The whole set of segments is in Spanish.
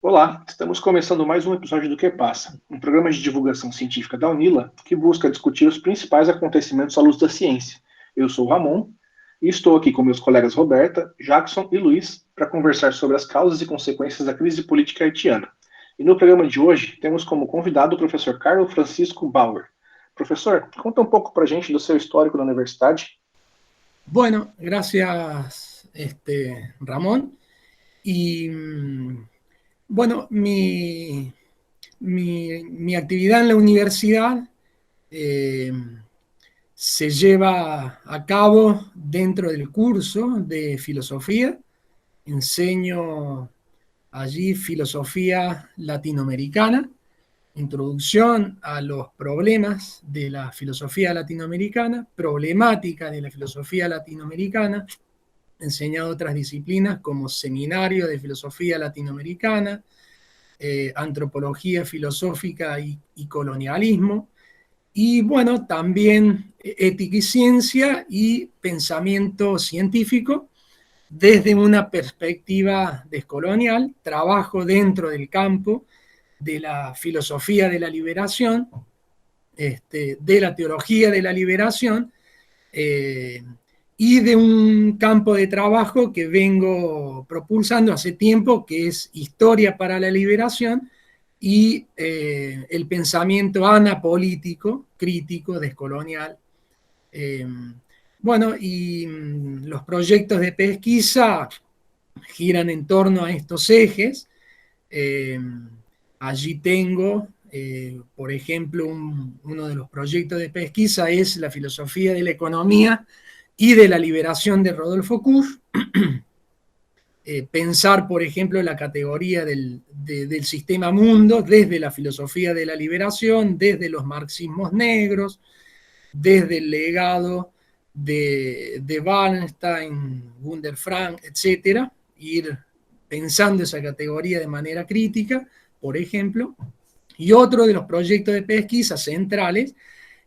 Olá, estamos começando mais um episódio do Que Passa, um programa de divulgação científica da UNILA que busca discutir os principais acontecimentos à luz da ciência. Eu sou o Ramon e estou aqui com meus colegas Roberta, Jackson e Luiz para conversar sobre as causas e consequências da crise política haitiana. E no programa de hoje temos como convidado o professor Carlos Francisco Bauer. Professor, conta um pouco para a gente do seu histórico na universidade. Bueno, gracias, Ramón. Y bueno, mi actividad en la universidad eh, se lleva a cabo dentro del curso de filosofía. Enseño allí filosofía latinoamericana, introducción a los problemas de la filosofía latinoamericana, problemática de la filosofía latinoamericana. He enseñado otras disciplinas como seminario de filosofía latinoamericana, antropología filosófica y colonialismo, y bueno, también ética y ciencia y pensamiento científico desde una perspectiva descolonial. Trabajo dentro del campo de la filosofía de la liberación, de la teología de la liberación, y de un campo de trabajo que vengo propulsando hace tiempo, que es historia para la liberación y el pensamiento anapolítico, crítico, descolonial. Eh, bueno, y los proyectos de pesquisa giran en torno a estos ejes. Eh, Allí tengo, por ejemplo, uno de los proyectos de pesquisa es la filosofía de la economía y de la liberación de Rodolfo Kusch. Pensar, por ejemplo, la categoría del sistema mundo desde la filosofía de la liberación, desde los marxismos negros, desde el legado de Wallenstein, Gunder Frank, etcétera, ir pensando esa categoría de manera crítica, por ejemplo. Y otro de los proyectos de pesquisa centrales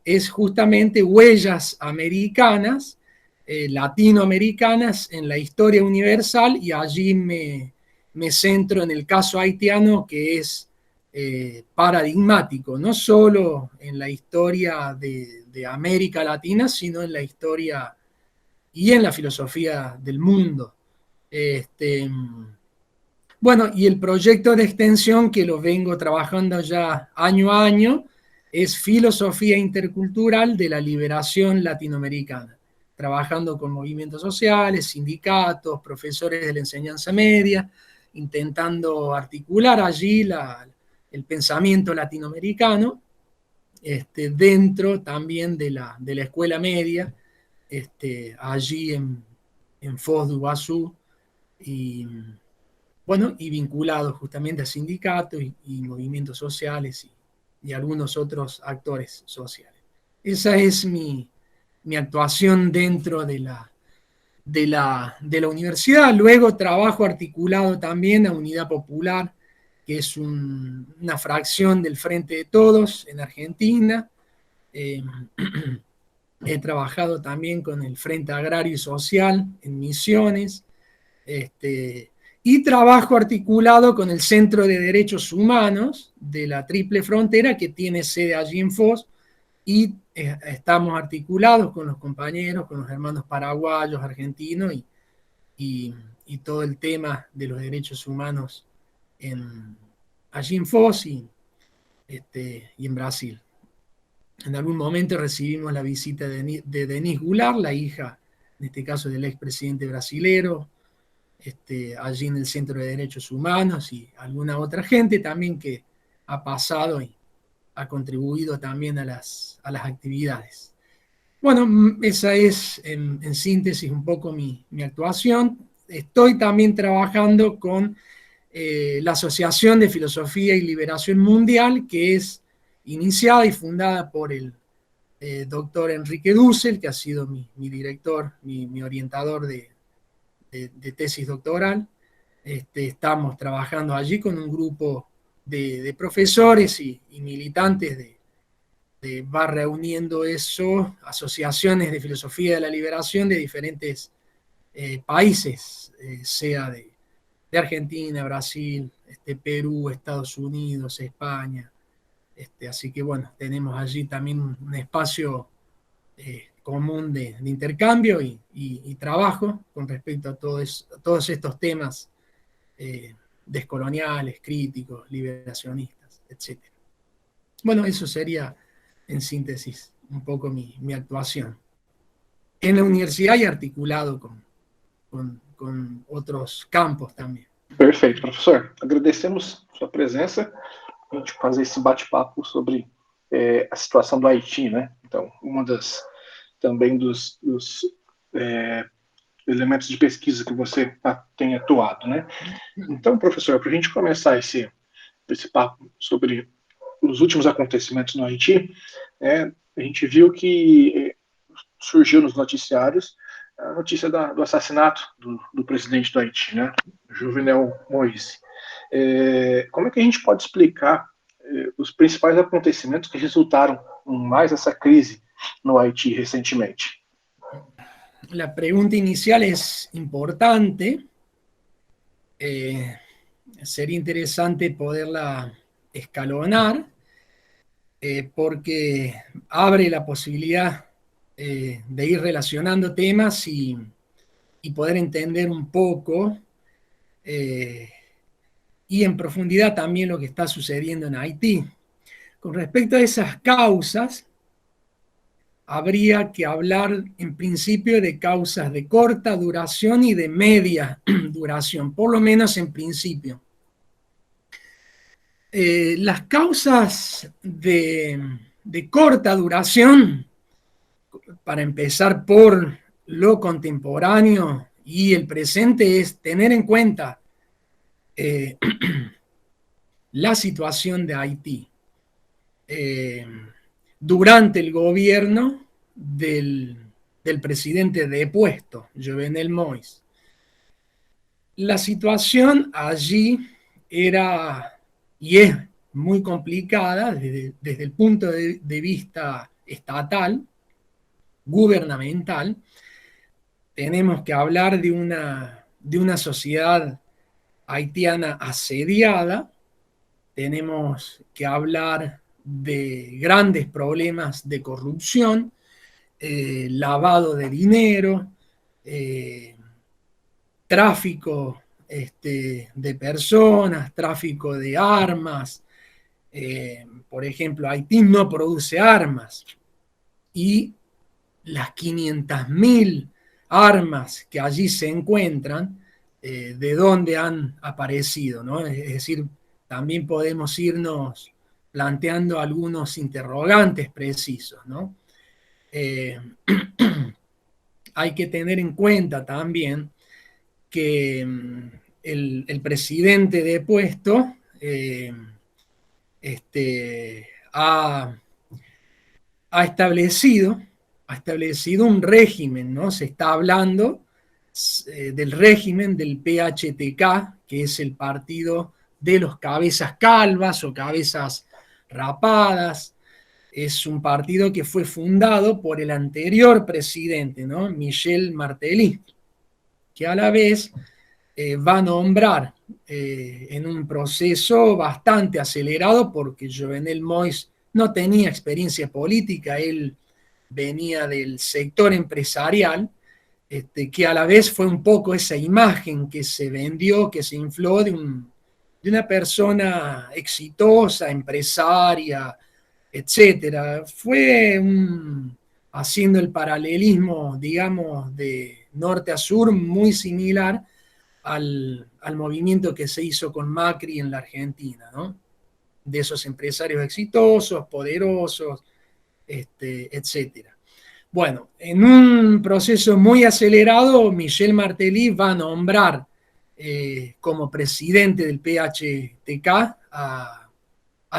es justamente huellas americanas, latinoamericanas en la historia universal, y allí me centro en el caso haitiano, que es paradigmático, no solo en la historia de América Latina, sino en la historia y en la filosofía del mundo. Bueno, y el proyecto de extensión que lo vengo trabajando ya año a año es Filosofía Intercultural de la Liberación Latinoamericana, trabajando con movimientos sociales, sindicatos, profesores de la enseñanza media, intentando articular allí el pensamiento latinoamericano, dentro también de la escuela media, allí en Foz do Iguazú, y bueno, y vinculados justamente a sindicatos y movimientos sociales y algunos otros actores sociales. Esa es mi actuación dentro de la universidad. Luego trabajo articulado también a Unidad Popular, que es una fracción del Frente de Todos en Argentina. Eh, He trabajado también con el Frente Agrario y Social en Misiones. Y trabajo articulado con el Centro de Derechos Humanos de la Triple Frontera, que tiene sede allí en Foz, y estamos articulados con los compañeros, con los hermanos paraguayos, argentinos, y todo el tema de los derechos humanos allí en Foz y en Brasil. En algún momento recibimos la visita de Denise Goulart, la hija, en este caso, del expresidente brasilero, allí en el Centro de Derechos Humanos, y alguna otra gente también que ha pasado y ha contribuido también a las actividades. Bueno, esa es en síntesis un poco mi actuación. Estoy también trabajando con la Asociación de Filosofía y Liberación Mundial, que es iniciada y fundada por el doctor Enrique Dussel, que ha sido mi director, mi orientador de tesis doctoral. Estamos trabajando allí con un grupo de profesores y militantes va reuniendo eso, asociaciones de filosofía de la liberación de diferentes países, sea de Argentina, Brasil, Perú, Estados Unidos, España. Así que bueno, tenemos allí también un espacio común de intercambio y trabajo con respecto a todos estos temas descoloniales, críticos, liberacionistas, etc. Bueno, eso sería en síntesis un poco mi actuación en la universidad y articulado con otros campos também. Perfeito, professor. Agradecemos sua presença. A gente fazer esse bate-papo sobre a situação do Haiti, né? Então, uma das também dos elementos de pesquisa que você tem atuado, né? Então, professor, para a gente começar esse papo sobre os últimos acontecimentos no Haiti, a gente viu que surgiu nos noticiários a notícia do assassinato do presidente do Haiti, né? Jovenel Moïse. Como é que a gente pode explicar os principais acontecimentos que resultaram em mais essa crise no Haiti recentemente? La pregunta inicial es importante. Sería interesante poderla escalonar porque abre la posibilidad de ir relacionando temas y poder entender un poco y en profundidad también lo que está sucediendo en Haití. Con respecto a esas causas, habría que hablar en principio de causas de corta duración y de media duración, por lo menos en principio. Las causas de corta duración, para empezar por lo contemporáneo y el presente, es tener en cuenta la situación de Haití durante el gobierno del presidente depuesto, Jovenel Moïse. La situación allí era y es muy complicada desde el punto de vista estatal, gubernamental. Tenemos que hablar de una sociedad haitiana asediada, tenemos que hablar de grandes problemas de corrupción, lavado de dinero, tráfico de personas, tráfico de armas. Por ejemplo, Haití no produce armas y las 500.000 armas que allí se encuentran, de dónde han aparecido, ¿no? Es decir, también podemos irnos planteando algunos interrogantes precisos, ¿no? Hay que tener en cuenta también que el presidente depuesto ha establecido un régimen, ¿no? Se está hablando del régimen del PHTK, que es el partido de los cabezas calvas o cabezas rapadas. Es un partido que fue fundado por el anterior presidente, ¿no? Michel Martelly, que a la vez va a nombrar en un proceso bastante acelerado, porque Jovenel Moïse no tenía experiencia política, él venía del sector empresarial, que a la vez fue un poco esa imagen que se vendió, que se infló de una persona exitosa, empresaria, etcétera. Fue haciendo el paralelismo, digamos, de norte a sur, muy similar al movimiento que se hizo con Macri en la Argentina, ¿no? De esos empresarios exitosos, poderosos, etcétera. Bueno, en un proceso muy acelerado, Michel Martelly va a nombrar como presidente del PHTK a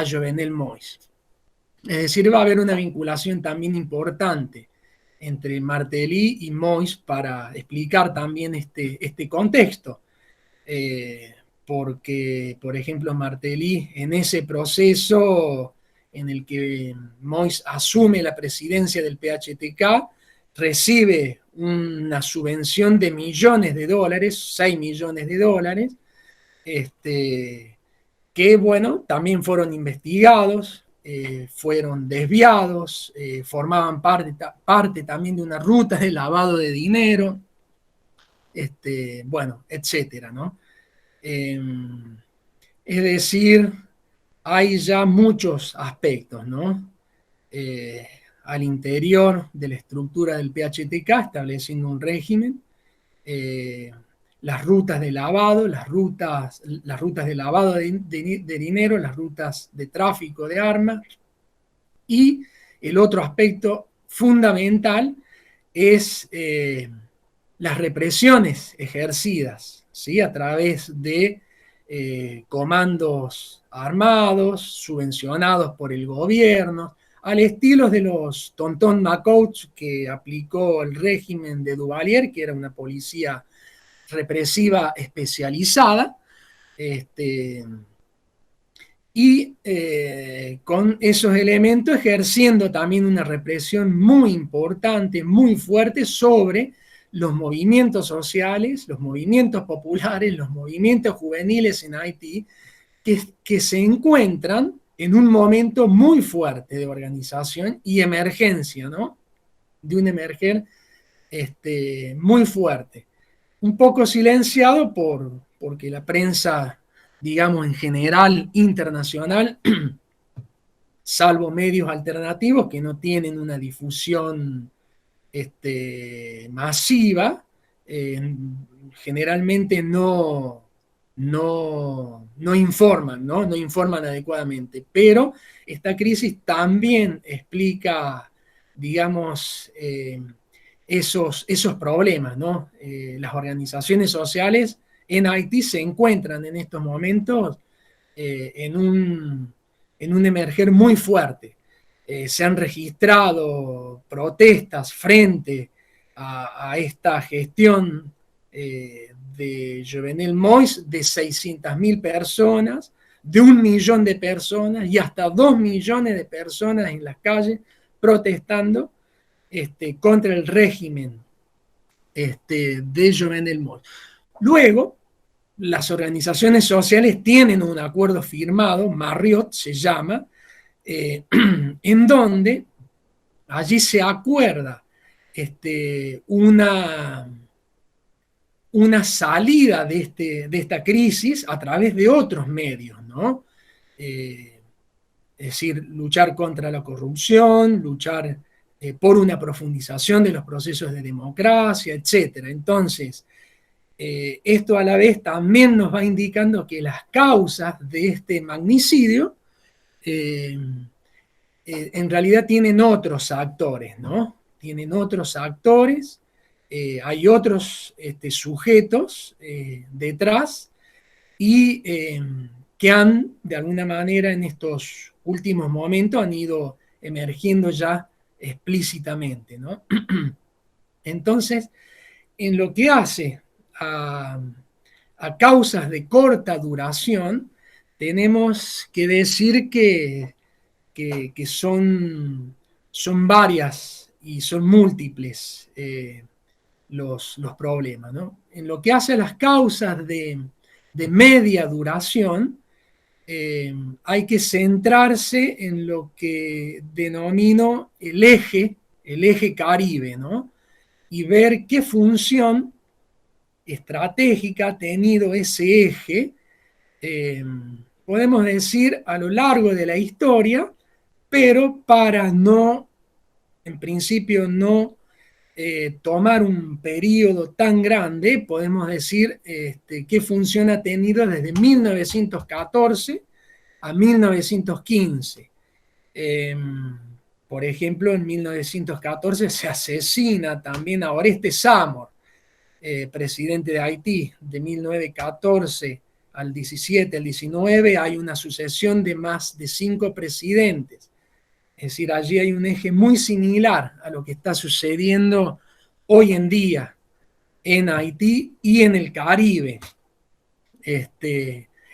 Jovenel Moïse. Es decir, va a haber una vinculación también importante entre Martelly y Moïse para explicar también este contexto. Porque, por ejemplo, Martelly, en ese proceso en el que Moïse asume la presidencia del PHTK, recibe una subvención de millones de dólares, 6 millones de dólares, que, bueno, también fueron investigados, fueron desviados, formaban parte también de una ruta de lavado de dinero, bueno, etcétera, ¿no? Es decir, hay ya muchos aspectos, ¿no? Al interior de la estructura del PHTK, estableciendo un régimen, las rutas de lavado, las rutas de lavado de dinero, las rutas de tráfico de armas, y el otro aspecto fundamental es las represiones ejercidas, ¿sí? A través de comandos armados, subvencionados por el gobierno, al estilo de los Tonton Macoutes que aplicó el régimen de Duvalier, que era una policía represiva especializada, y con esos elementos ejerciendo también una represión muy importante, muy fuerte sobre los movimientos sociales, los movimientos populares, los movimientos juveniles en Haití, que se encuentran en un momento muy fuerte de organización y emergencia, ¿no? De un emerger muy fuerte. Un poco silenciado porque la prensa, digamos, en general internacional, salvo medios alternativos que no tienen una difusión masiva, generalmente no informan, ¿no? No informan adecuadamente. Pero esta crisis también explica, digamos, esos problemas, ¿no? Las organizaciones sociales en Haití se encuentran en estos momentos en un emerger muy fuerte. Se han registrado protestas frente a esta gestión de Jovenel Moïse de 600.000 personas, de 1 millón de personas y hasta 2 millones de personas en las calles protestando contra el régimen de Jovenel Moïse. Luego, las organizaciones sociales tienen un acuerdo firmado, Marriott se llama, en donde allí se acuerda una salida de esta crisis a través de otros medios, ¿no? Es decir, luchar contra la corrupción, luchar por una profundización de los procesos de democracia, etc. Entonces, esto a la vez también nos va indicando que las causas de este magnicidio en realidad tienen otros actores, ¿no? Tienen otros actores, hay otros sujetos detrás y que han, de alguna manera, en estos últimos momentos han ido emergiendo ya explícitamente, ¿no? Entonces, en lo que hace a causas de corta duración, tenemos que decir que son varias y son múltiples los problemas, ¿no? En lo que hace a las causas de media duración, hay que centrarse en lo que denomino el eje Caribe, ¿no? Y ver qué función estratégica ha tenido ese eje, podemos decir, a lo largo de la historia, pero para no, en principio, no tomar un periodo tan grande, podemos decir qué función ha tenido desde 1914 a 1915. Por ejemplo, en 1914 se asesina también a Oreste Samor, presidente de Haití, de 1914 al 17, al 19, hay una sucesión de más de 5 presidentes. Es decir, allí hay un eje muy similar a lo que está sucediendo hoy en día en Haití y en el Caribe.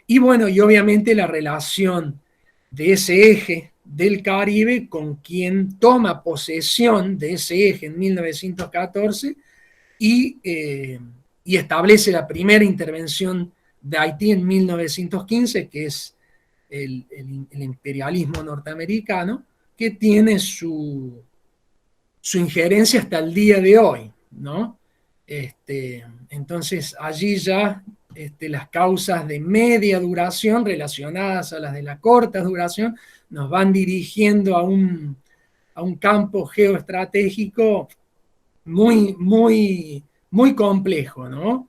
Y bueno, y obviamente la relación de ese eje del Caribe con quien toma posesión de ese eje en 1914 y establece la primera intervención de Haití en 1915, que es el imperialismo norteamericano, que tiene su injerencia hasta el día de hoy, ¿no? Entonces allí ya las causas de media duración relacionadas a las de la corta duración nos van dirigiendo a un campo geoestratégico muy, muy, muy complejo, ¿no?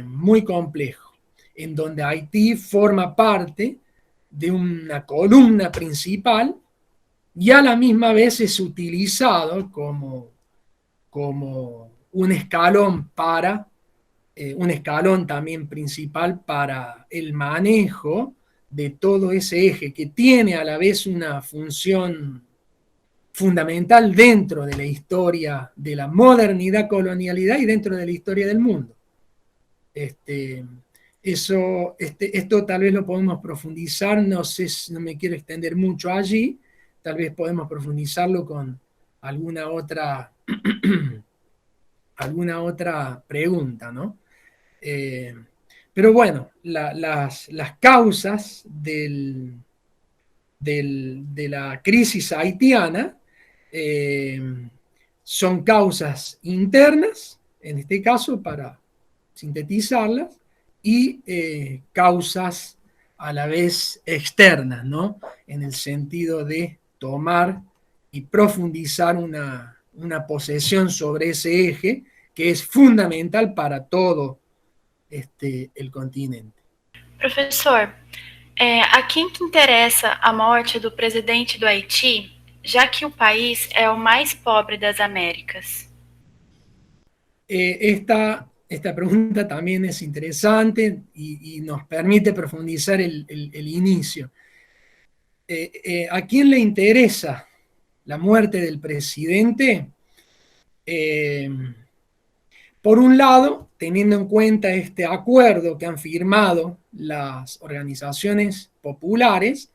Muy complejo, en donde Haití forma parte de una columna principal y a la misma vez es utilizado como un escalón un escalón también principal para el manejo de todo ese eje que tiene a la vez una función fundamental dentro de la historia de la modernidad, colonialidad y dentro de la historia del mundo. Esto tal vez lo podemos profundizar, no sé, no me quiero extender mucho allí, tal vez podemos profundizarlo con alguna otra pregunta, ¿no? Pero bueno, las causas de la crisis haitiana son causas internas, en este caso, para sintetizarlas, y causas a la vez externas, ¿no? En el sentido de tomar y profundizar una posesión sobre ese eje que es fundamental para todo el continente. Professor, a quem que interessa a morte do presidente do Haiti, já que o país é o mais pobre das Américas? Esta pregunta también es interesante y nos permite profundizar el inicio. ¿A quién le interesa la muerte del presidente? Por un lado, teniendo en cuenta este acuerdo que han firmado las organizaciones populares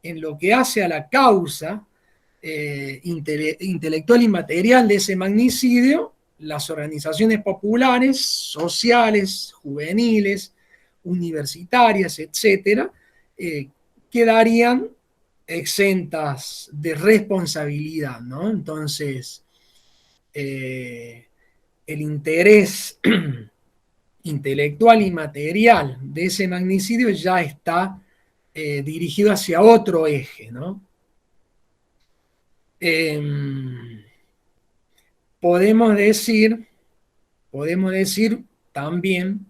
en lo que hace a la causa intelectual y material de ese magnicidio, las organizaciones populares, sociales, juveniles, universitarias, etcétera, quedarían exentas de responsabilidad, ¿no? Entonces, el interés intelectual y material de ese magnicidio ya está dirigido hacia otro eje, ¿no? Podemos decir también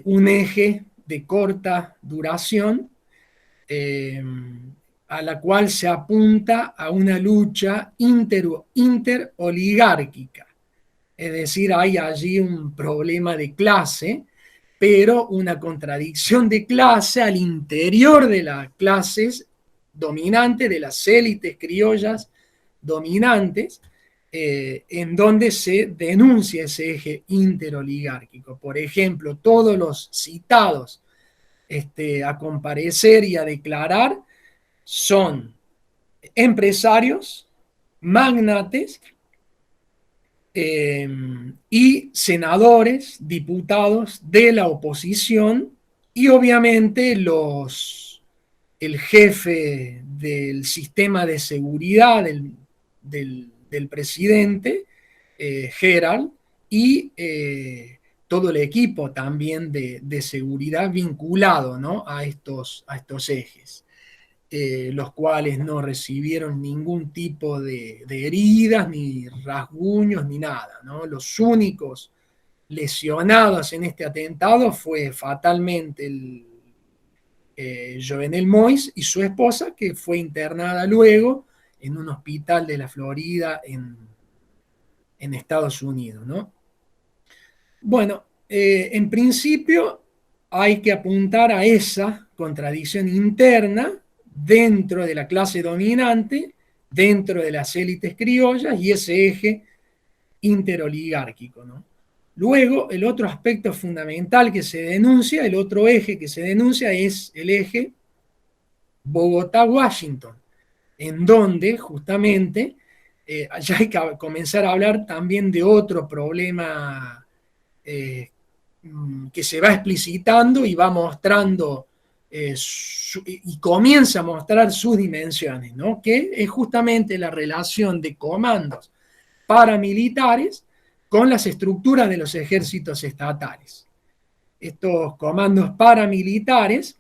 un eje de corta duración a la cual se apunta a una lucha interoligárquica. Es decir, hay allí un problema de clase, pero una contradicción de clase al interior de las clases dominantes, de las élites criollas dominantes, en donde se denuncia ese eje interoligárquico. Por ejemplo, todos los citados a comparecer y a declarar son empresarios, magnates y senadores, diputados de la oposición y obviamente el jefe del sistema de seguridad del presidente, Gerald, y todo el equipo también de seguridad vinculado, ¿no? a estos ejes. Los cuales no recibieron ningún tipo de heridas, ni rasguños, ni nada, ¿no? Los únicos lesionados en este atentado fue fatalmente Jovenel Moïse y su esposa, que fue internada luego en un hospital de la Florida en Estados Unidos, ¿no? Bueno, en principio hay que apuntar a esa contradicción interna dentro de la clase dominante, dentro de las élites criollas y ese eje interoligárquico, ¿no? Luego, el otro aspecto fundamental que se denuncia, el otro eje que se denuncia es el eje Bogotá-Washington, en donde justamente ya hay que comenzar a hablar también de otro problema que se va explicitando y va mostrando y comienza a mostrar sus dimensiones, ¿no? Que es justamente la relación de comandos paramilitares con las estructuras de los ejércitos estatales. Estos comandos paramilitares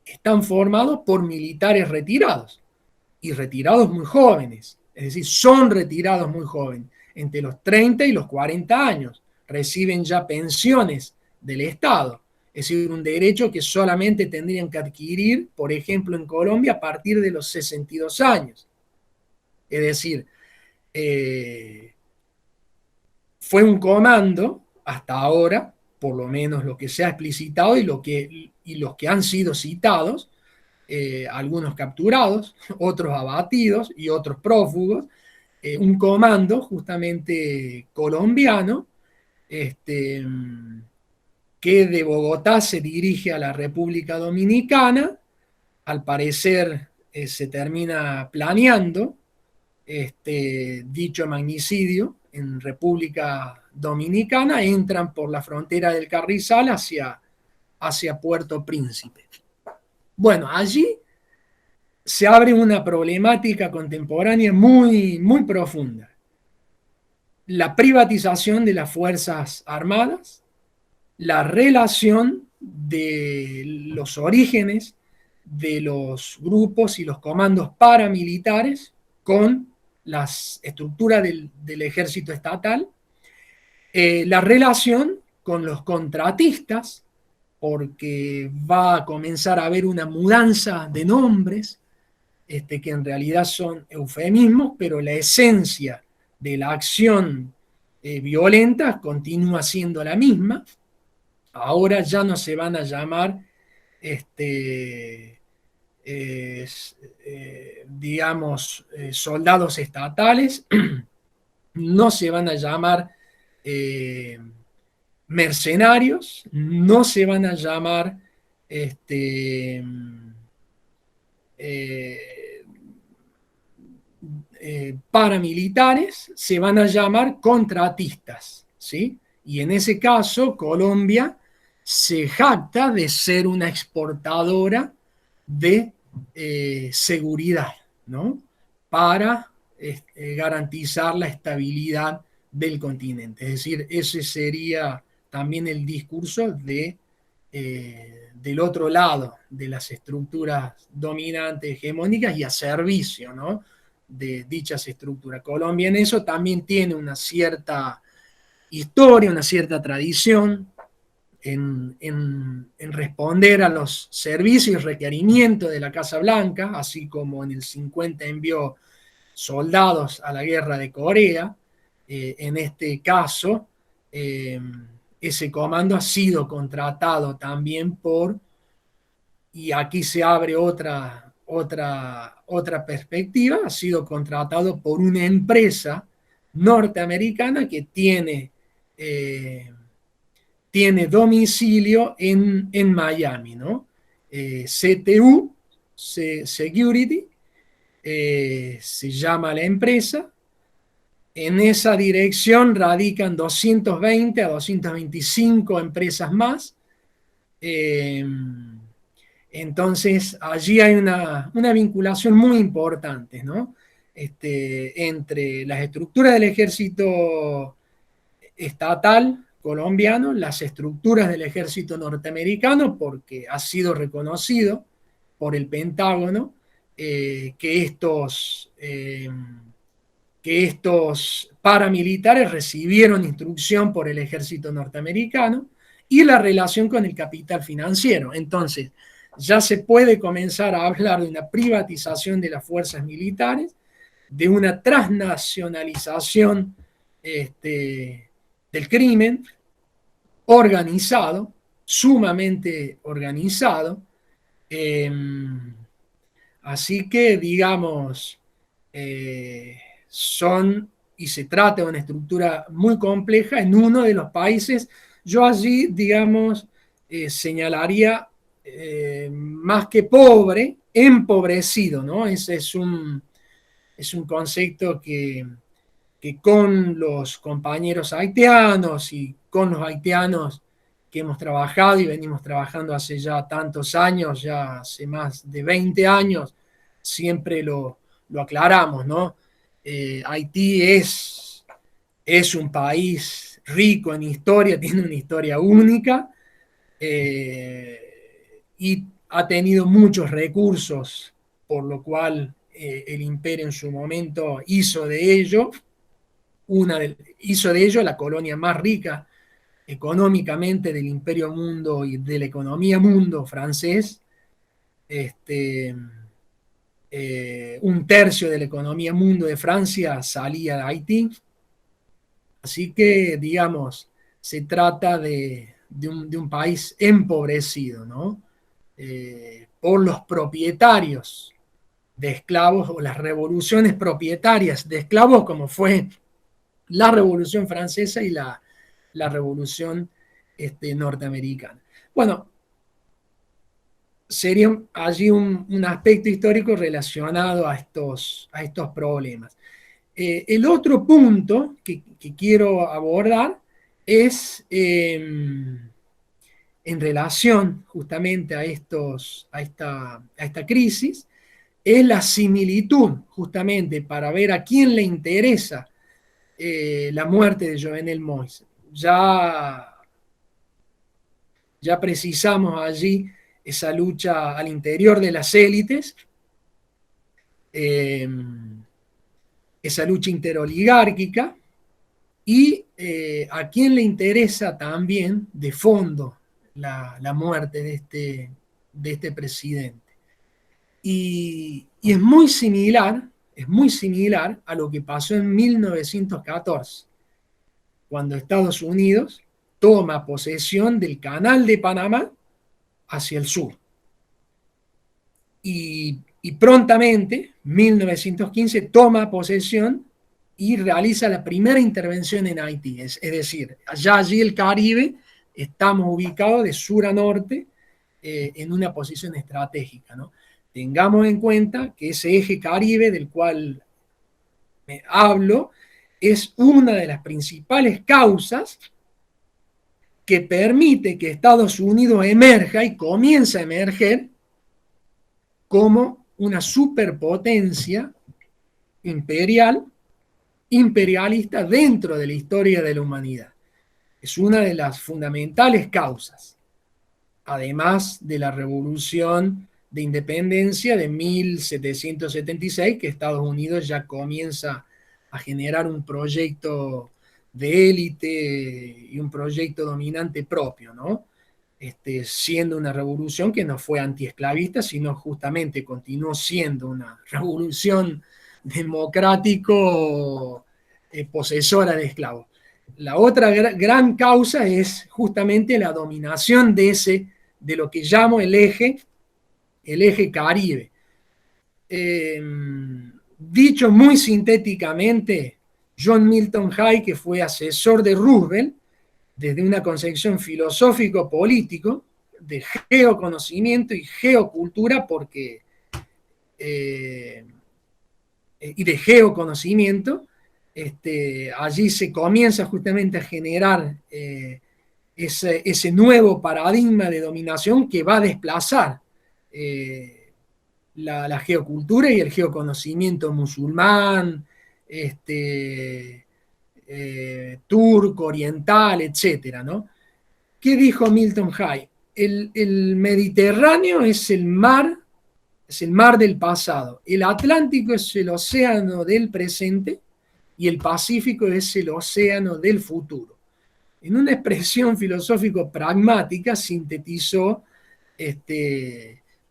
están formados por militares retirados, y retirados muy jóvenes, es decir, son retirados muy jóvenes, entre los 30 y los 40 años, reciben ya pensiones del Estado, es decir, un derecho que solamente tendrían que adquirir, por ejemplo, en Colombia a partir de los 62 años. Es decir, fue un comando hasta ahora, por lo menos lo que se ha explicitado y los que han sido citados, algunos capturados, otros abatidos y otros prófugos, un comando justamente colombiano, que de Bogotá se dirige a la República Dominicana. Al parecer se termina planeando dicho magnicidio en República Dominicana, entran por la frontera del Carrizal hacia Puerto Príncipe. Bueno, allí se abre una problemática contemporánea muy, muy profunda. La privatización de las Fuerzas Armadas, la relación de los orígenes de los grupos y los comandos paramilitares con las estructuras del ejército estatal, la relación con los contratistas, porque va a comenzar a haber una mudanza de nombres, que en realidad son eufemismos, pero la esencia de la acción violenta continúa siendo la misma. Ahora ya no se van a llamar, digamos, soldados estatales, no se van a llamar mercenarios, no se van a llamar paramilitares, se van a llamar contratistas, ¿sí? Y en ese caso, Colombia se jacta de ser una exportadora de seguridad, ¿no? Para garantizar la estabilidad del continente. Es decir, ese sería también el discurso del otro lado de las estructuras dominantes, hegemónicas y a servicio, ¿no?, de dichas estructuras. Colombia en eso también tiene una cierta historia, una cierta tradición en responder a los servicios y requerimientos de la Casa Blanca, así como en el 50 envió soldados a la guerra de Corea. En este caso, ese comando ha sido contratado también y aquí se abre otra perspectiva, ha sido contratado por una empresa norteamericana que tiene domicilio en Miami, ¿no? CTU Security se llama la empresa. En esa dirección radican 220 a 225 empresas más. Entonces, allí hay una vinculación muy importante, ¿no? Entre las estructuras del ejército estatal colombiano, las estructuras del ejército norteamericano, porque ha sido reconocido por el Pentágono que estos paramilitares recibieron instrucción por el ejército norteamericano, y la relación con el capital financiero. Entonces, ya se puede comenzar a hablar de una privatización de las fuerzas militares, de una transnacionalización del crimen organizado, sumamente organizado. Así que, digamos, y se trata de una estructura muy compleja en uno de los países. Yo allí, digamos, señalaría más que pobre, empobrecido, ¿no? Ese es un concepto que con los compañeros haitianos y con los haitianos que hemos trabajado y venimos trabajando hace ya tantos años, ya hace más de 20 años, siempre lo aclaramos, ¿no? Haití es un país rico en historia, tiene una historia única, y ha tenido muchos recursos, por lo cual el imperio en su momento hizo de ello la colonia más rica económicamente del imperio mundo y de la economía mundo francés. Un tercio de la economía mundo de Francia salía de Haití. Así que, digamos, se trata de un país empobrecido, ¿no? Por los propietarios de esclavos o las revoluciones propietarias de esclavos, como fue la Revolución Francesa y la Revolución norteamericana. Bueno, sería allí un aspecto histórico relacionado a estos problemas. El otro punto que quiero abordar es en relación justamente a esta crisis, es la similitud, justamente para ver a quién le interesa la muerte de Jovenel Moïse. Ya precisamos allí esa lucha al interior de las élites, esa lucha interoligárquica, y a quién le interesa también de fondo la muerte de este presidente. Y es muy similar a lo que pasó en 1914, cuando Estados Unidos toma posesión del Canal de Panamá hacia el sur. Y prontamente, 1915, toma posesión y realiza la primera intervención en Haití. Es decir, allí el Caribe, estamos ubicados de sur a norte en una posición estratégica, ¿no? Tengamos en cuenta que ese eje Caribe del cual me hablo es una de las principales causas que permite que Estados Unidos emerja y comienza a emerger como una superpotencia imperialista dentro de la historia de la humanidad. Es una de las fundamentales causas, además de la revolución de independencia de 1776, que Estados Unidos ya comienza a generar un proyecto de élite y un proyecto dominante propio, ¿no? Siendo una revolución que no fue antiesclavista, sino justamente continuó siendo una revolución democrático posesora de esclavos. La otra gran causa es justamente la dominación de lo que llamo el eje Caribe. Dicho muy sintéticamente, John Milton Hay, que fue asesor de Roosevelt, desde una concepción filosófico-político de geoconocimiento y geocultura, y de geoconocimiento, allí se comienza justamente a generar ese nuevo paradigma de dominación que va a desplazar la geocultura y el geoconocimiento musulmán, turco, oriental, etcétera, ¿no? ¿Qué dijo Milton Hay? El Mediterráneo es el mar del pasado, el Atlántico es el océano del presente y el Pacífico es el océano del futuro. En una expresión filosófico-pragmática sintetizó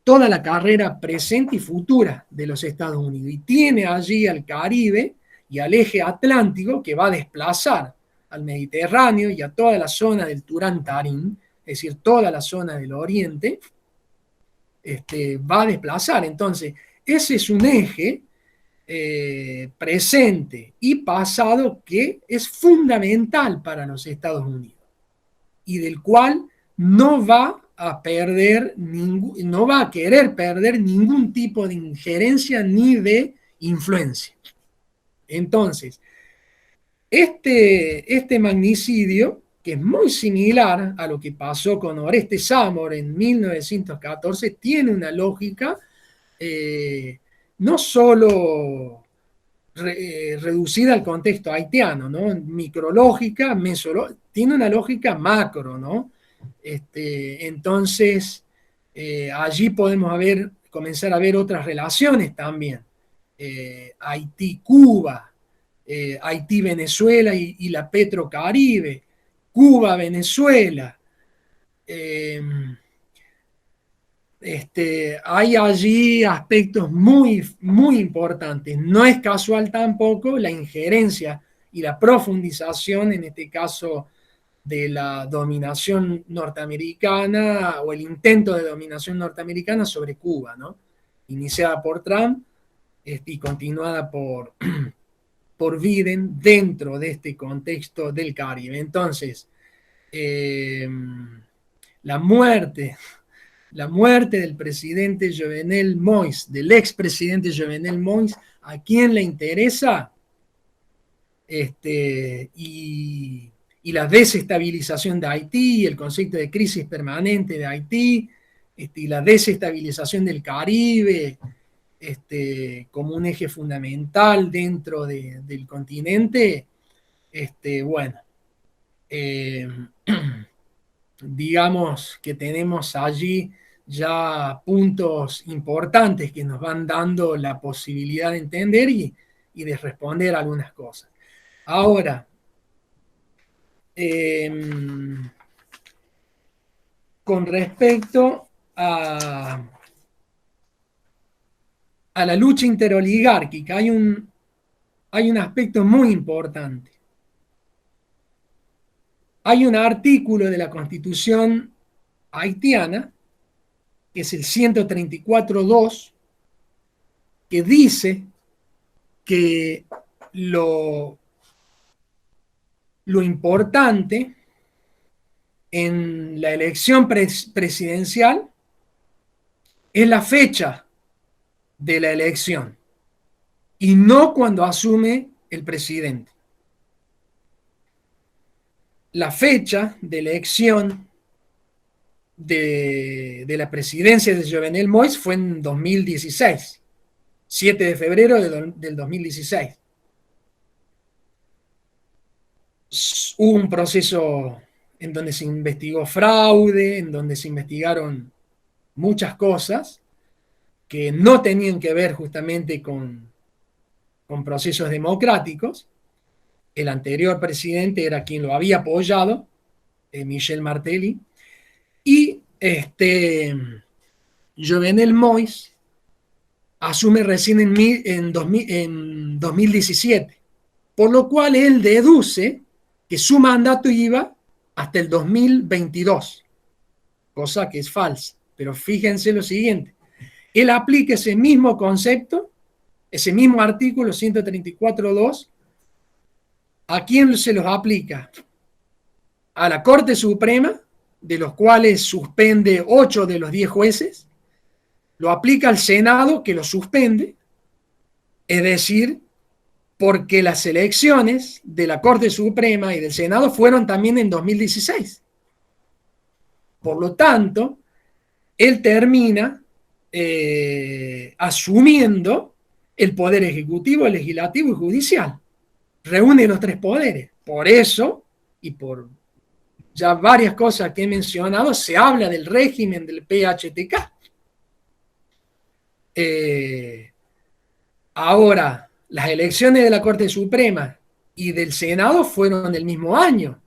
toda la carrera presente y futura de los Estados Unidos, y tiene allí al Caribe y al eje atlántico que va a desplazar al Mediterráneo y a toda la zona del Turán-Tarín, es decir, toda la zona del oriente, va a desplazar. Entonces, ese es un eje presente y pasado que es fundamental para los Estados Unidos y del cual no va a querer perder ningún tipo de injerencia ni de influencia. Entonces, este magnicidio que es muy similar a lo que pasó con Oreste Zamor en 1914, tiene una lógica no solo reducida al contexto haitiano, ¿no? Micrológica, tiene una lógica macro, ¿no? Entonces, allí podemos comenzar a ver otras relaciones también. Haití-Cuba, Haití-Venezuela y la Petrocaribe, Cuba-Venezuela. Hay allí aspectos muy, muy importantes. No es casual tampoco la injerencia y la profundización, en este caso, de la dominación norteamericana o el intento de dominación norteamericana sobre Cuba, ¿no? Iniciada por Trump y continuada por Biden dentro de este contexto del Caribe. Entonces, la muerte del presidente Jovenel Moïse, del expresidente Jovenel Moïse, ¿a quién le interesa? Y la desestabilización de Haití, el concepto de crisis permanente de Haití, y la desestabilización del Caribe, como un eje fundamental dentro del continente, bueno, digamos que tenemos allí ya puntos importantes que nos van dando la posibilidad de entender y de responder a algunas cosas. Ahora, con respecto a la lucha interoligárquica, hay un aspecto muy importante. Hay un artículo de la Constitución haitiana, que es el 134.2, que dice que lo importante en la elección presidencial es la fecha de la elección y no cuando asume el presidente. La fecha de elección de la presidencia de Jovenel Moïse fue en 2016, 7 de febrero del 2016. Hubo un proceso en donde se investigó fraude, en donde se investigaron muchas cosas que no tenían que ver justamente con procesos democráticos. El anterior presidente era quien lo había apoyado, Michel Martelly, y Jovenel Moïse asume recién en 2017, por lo cual él deduce que su mandato iba hasta el 2022, cosa que es falsa. Pero fíjense lo siguiente, él aplica ese mismo concepto, ese mismo artículo 134.2, ¿a quién se los aplica? A la Corte Suprema, de los cuales suspende 8 de los 10 jueces, lo aplica al Senado, que lo suspende, es decir, porque las elecciones de la Corte Suprema y del Senado fueron también en 2016. Por lo tanto, él termina asumiendo el poder ejecutivo, legislativo y judicial. Reúne los 3 poderes. Por eso, y por ya varias cosas que he mencionado, se habla del régimen del PHTK. Ahora, las elecciones de la Corte Suprema y del Senado fueron el mismo año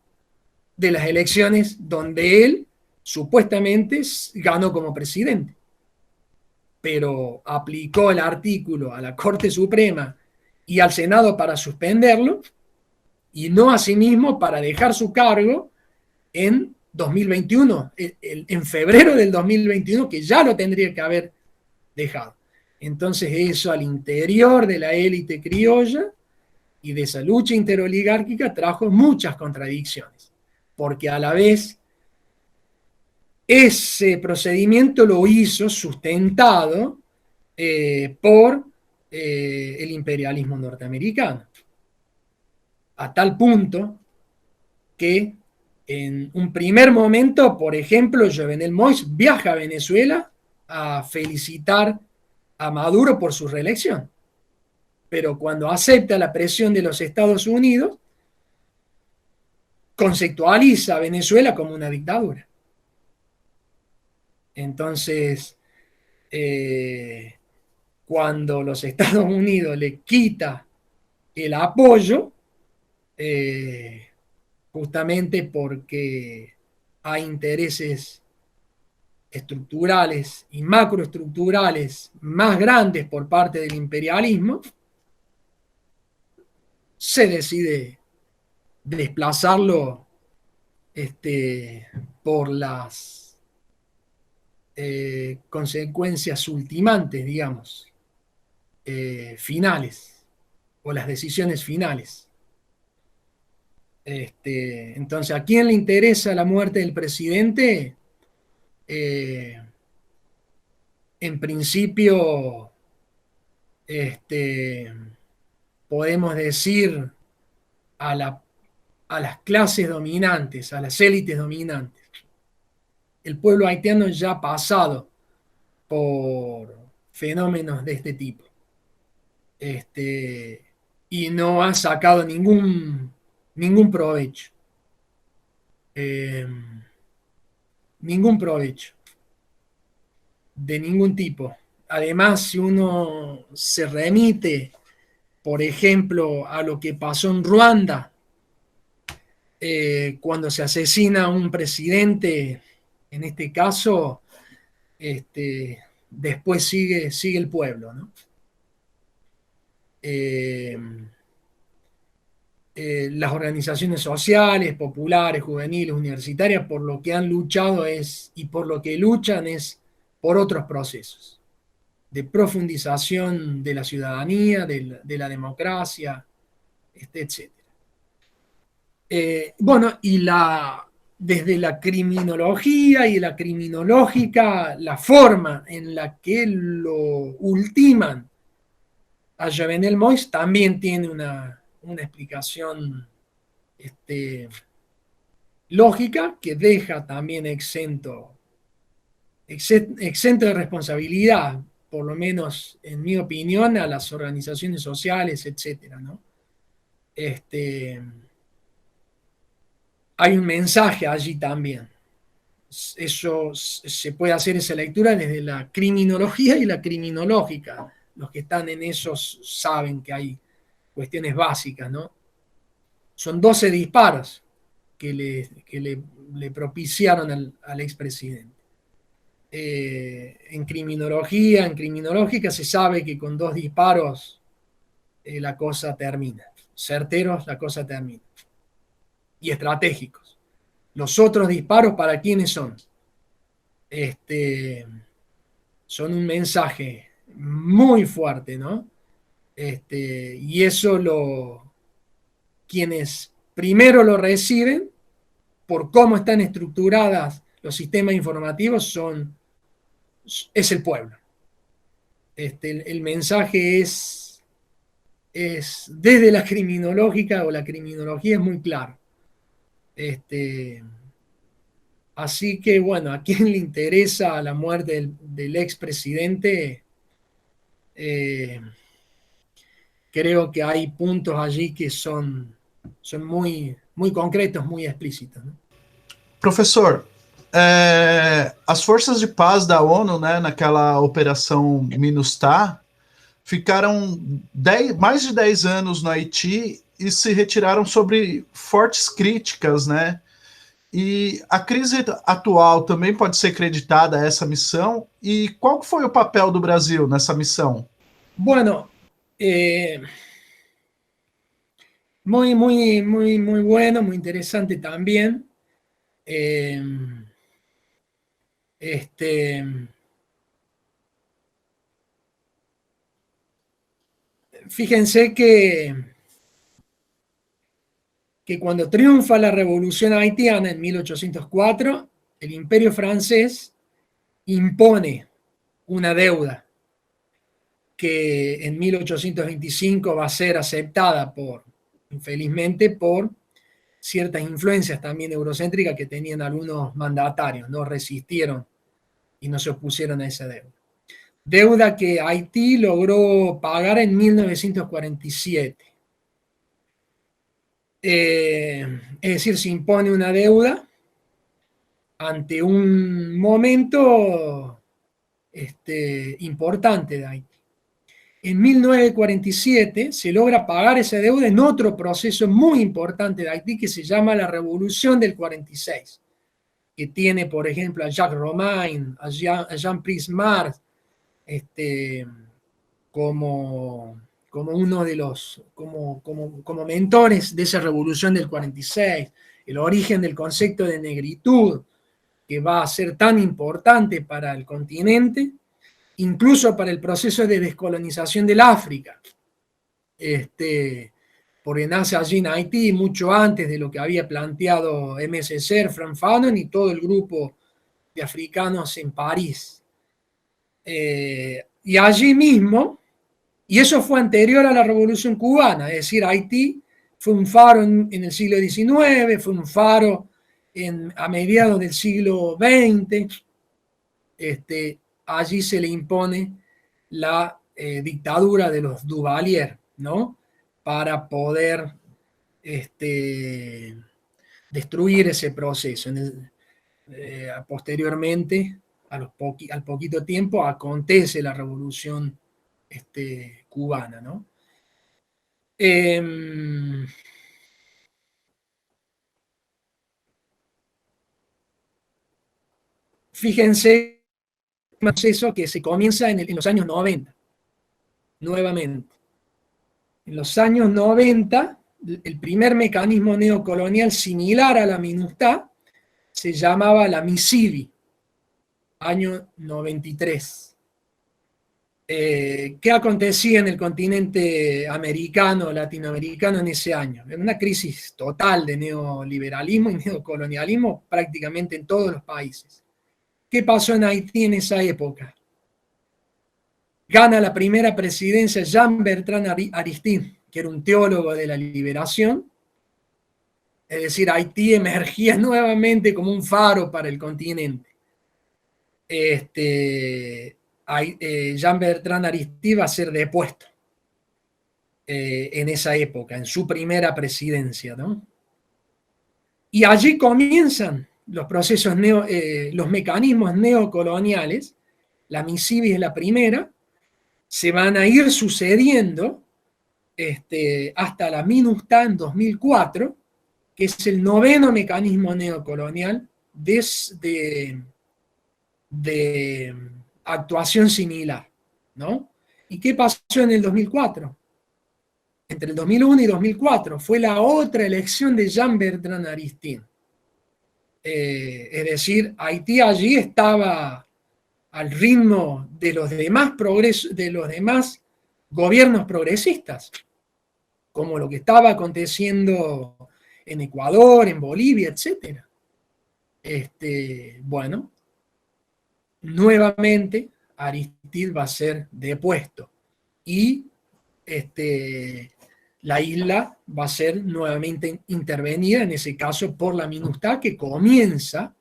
de las elecciones donde él supuestamente ganó como presidente. Pero aplicó el artículo a la Corte Suprema y al Senado para suspenderlo y no a sí mismo para dejar su cargo en 2021, en febrero del 2021, que ya lo tendría que haber dejado. Entonces eso al interior de la élite criolla y de esa lucha interoligárquica trajo muchas contradicciones, porque a la vez ese procedimiento lo hizo sustentado por el imperialismo norteamericano, a tal punto que En un primer momento, por ejemplo, Jovenel Moïse viaja a Venezuela a felicitar a Maduro por su reelección. Pero cuando acepta la presión de los Estados Unidos, conceptualiza a Venezuela como una dictadura. Entonces, cuando los Estados Unidos le quita el apoyo, justamente porque hay intereses estructurales y macroestructurales más grandes por parte del imperialismo, se decide desplazarlo por las consecuencias ultimantes, digamos, finales, o las decisiones finales. Entonces, ¿a quién le interesa la muerte del presidente? En principio, podemos decir a las clases dominantes, a las élites dominantes. El pueblo haitiano ya ha pasado por fenómenos de este tipo. Y no ha sacado ningún provecho. Ningún provecho. De ningún tipo. Además, si uno se remite, por ejemplo, a lo que pasó en Ruanda, cuando se asesina a un presidente, en este caso, después sigue el pueblo, ¿no? Las organizaciones sociales, populares, juveniles, universitarias, por lo que han luchado y por lo que luchan es por otros procesos de profundización de la ciudadanía, de la democracia, etc. Bueno, y desde la criminología y la criminológica, la forma en la que lo ultiman a Jovenel Moïse también tiene una explicación lógica que deja también exento de responsabilidad, por lo menos en mi opinión, a las organizaciones sociales, etcétera, ¿no? Hay un mensaje allí también. Eso se puede hacer esa lectura desde la criminología y la criminológica. Los que están en eso saben que hay cuestiones básicas, ¿no? Son 12 disparos que le propiciaron al expresidente. En criminológica se sabe que con 2 disparos la cosa termina. Certeros, la cosa termina. Y estratégicos. Los otros disparos, ¿para quiénes son? Son un mensaje muy fuerte, ¿no? Y eso quienes primero lo reciben, por cómo están estructuradas los sistemas informativos, es el pueblo. El mensaje es desde la criminológica o la criminología es muy claro. Así que, bueno, a quien le interesa la muerte del expresidente, creo que hay puntos allí que son muy, muy concretos, muy explícitos, ¿no? Professor, as forças de paz da ONU, né, naquela operação MINUSTAH, ficaram mais de 10 anos no Haiti e se retiraram sobre fortes críticas, né? E a crise atual também pode ser creditada a essa missão. E qual foi o papel do Brasil nessa missão? Bueno, muy, muy, muy, muy bueno, muy interesante también. Fíjense que cuando triunfa la revolución haitiana en 1804, el imperio francés impone una deuda que en 1825 va a ser aceptada infelizmente por ciertas influencias también eurocéntricas que tenían algunos mandatarios, no resistieron y no se opusieron a esa deuda. Deuda que Haití logró pagar en 1947. Es decir, se impone una deuda ante un momento importante de Haití. En 1947 se logra pagar esa deuda en otro proceso muy importante de Haití que se llama la Revolución del 46, que tiene, por ejemplo, a Jacques Romain, a Jean-Pierre Mars, como uno de los, como mentores de esa revolución del 46, el origen del concepto de negritud, que va a ser tan importante para el continente, incluso para el proceso de descolonización del África, porque nace allí en Haití mucho antes de lo que había planteado MSC, Frank Fanon y todo el grupo de africanos en París. Y allí mismo, y eso fue anterior a la Revolución Cubana, es decir, Haití fue un faro en el siglo XIX, fue un faro a mediados del siglo XX. Allí se le impone la dictadura de los Duvalier, ¿no? Para poder destruir ese proceso. Posteriormente, al poquito tiempo, acontece la revolución cubana, ¿no? Fíjense un proceso que se comienza en los años 90, nuevamente. En los años 90, el primer mecanismo neocolonial similar a la MINUSTAH se llamaba la MISIVI, año 93. ¿Qué acontecía en el continente americano, latinoamericano en ese año? Una crisis total de neoliberalismo y neocolonialismo prácticamente en todos los países. ¿Qué pasó en Haití en esa época? Gana la primera presidencia Jean-Bertrand Aristide, que era un teólogo de la liberación. Es decir, Haití emergía nuevamente como un faro para el continente. Jean-Bertrand Aristide va a ser depuesto en esa época, en su primera presidencia, ¿no? Y allí comienzan los procesos, los mecanismos neocoloniales. La MISIVI es la primera, se van a ir sucediendo hasta la MINUSTAH en 2004, que es el noveno mecanismo neocolonial de actuación similar, ¿no? ¿Y qué pasó en el 2004? Entre el 2001 y 2004 fue la otra elección de Jean-Bertrand Aristide. Es decir, Haití allí estaba al ritmo de los demás gobiernos progresistas, como lo que estaba aconteciendo en Ecuador, en Bolivia, etc. Bueno, nuevamente Aristide va a ser depuesto y la isla va a ser nuevamente intervenida, en ese caso por la MINUSTAH, que comienza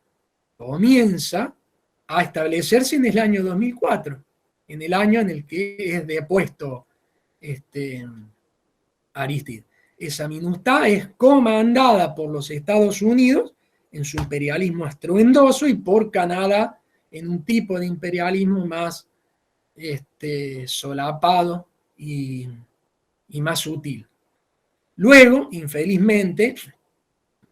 a establecerse en el año 2004, en el año en el que es depuesto Aristide. Esa MINUSTAH es comandada por los Estados Unidos en su imperialismo estruendoso y por Canadá en un tipo de imperialismo más solapado y más sutil. Luego, infelizmente,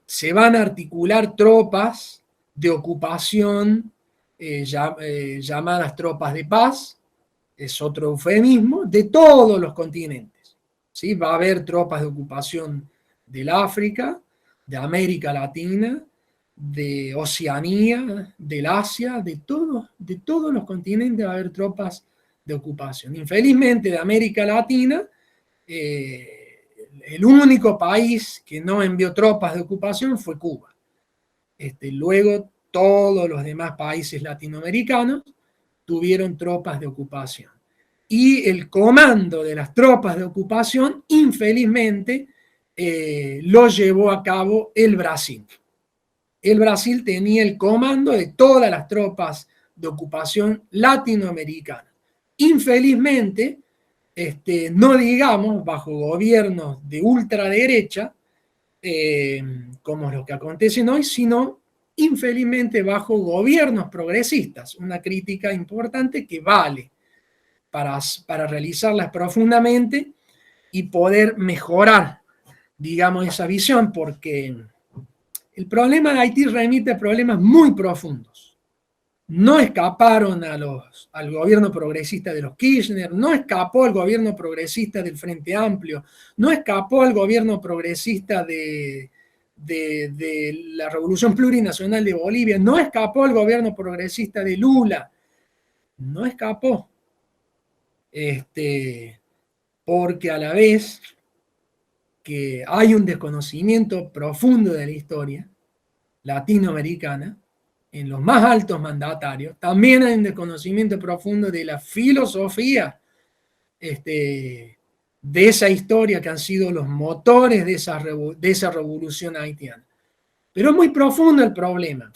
se van a articular tropas de ocupación llamadas tropas de paz, es otro eufemismo, de todos los continentes. ¿Sí? Va a haber tropas de ocupación del África, de América Latina, de Oceanía, del Asia, de todos los continentes va a haber tropas de ocupación. Infelizmente, de América Latina, el único país que no envió tropas de ocupación fue Cuba. Luego, todos los demás países latinoamericanos tuvieron tropas de ocupación. Y el comando de las tropas de ocupación, infelizmente, lo llevó a cabo el Brasil. El Brasil tenía el comando de todas las tropas de ocupación latinoamericana. Infelizmente, no digamos bajo gobiernos de ultraderecha, como los que acontecen hoy, sino infelizmente bajo gobiernos progresistas. Una crítica importante que vale para realizarlas profundamente y poder mejorar, digamos, esa visión, porque el problema de Haití remite a problemas muy profundos. No escaparon al gobierno progresista de los Kirchner, no escapó al gobierno progresista del Frente Amplio, no escapó al gobierno progresista de la Revolución Plurinacional de Bolivia, no escapó al gobierno progresista de Lula, no escapó. Porque a la vez que hay un desconocimiento profundo de la historia latinoamericana, en los más altos mandatarios, también hay un desconocimiento profundo de la filosofía de esa historia que han sido los motores de esa revolución haitiana. Pero es muy profundo el problema,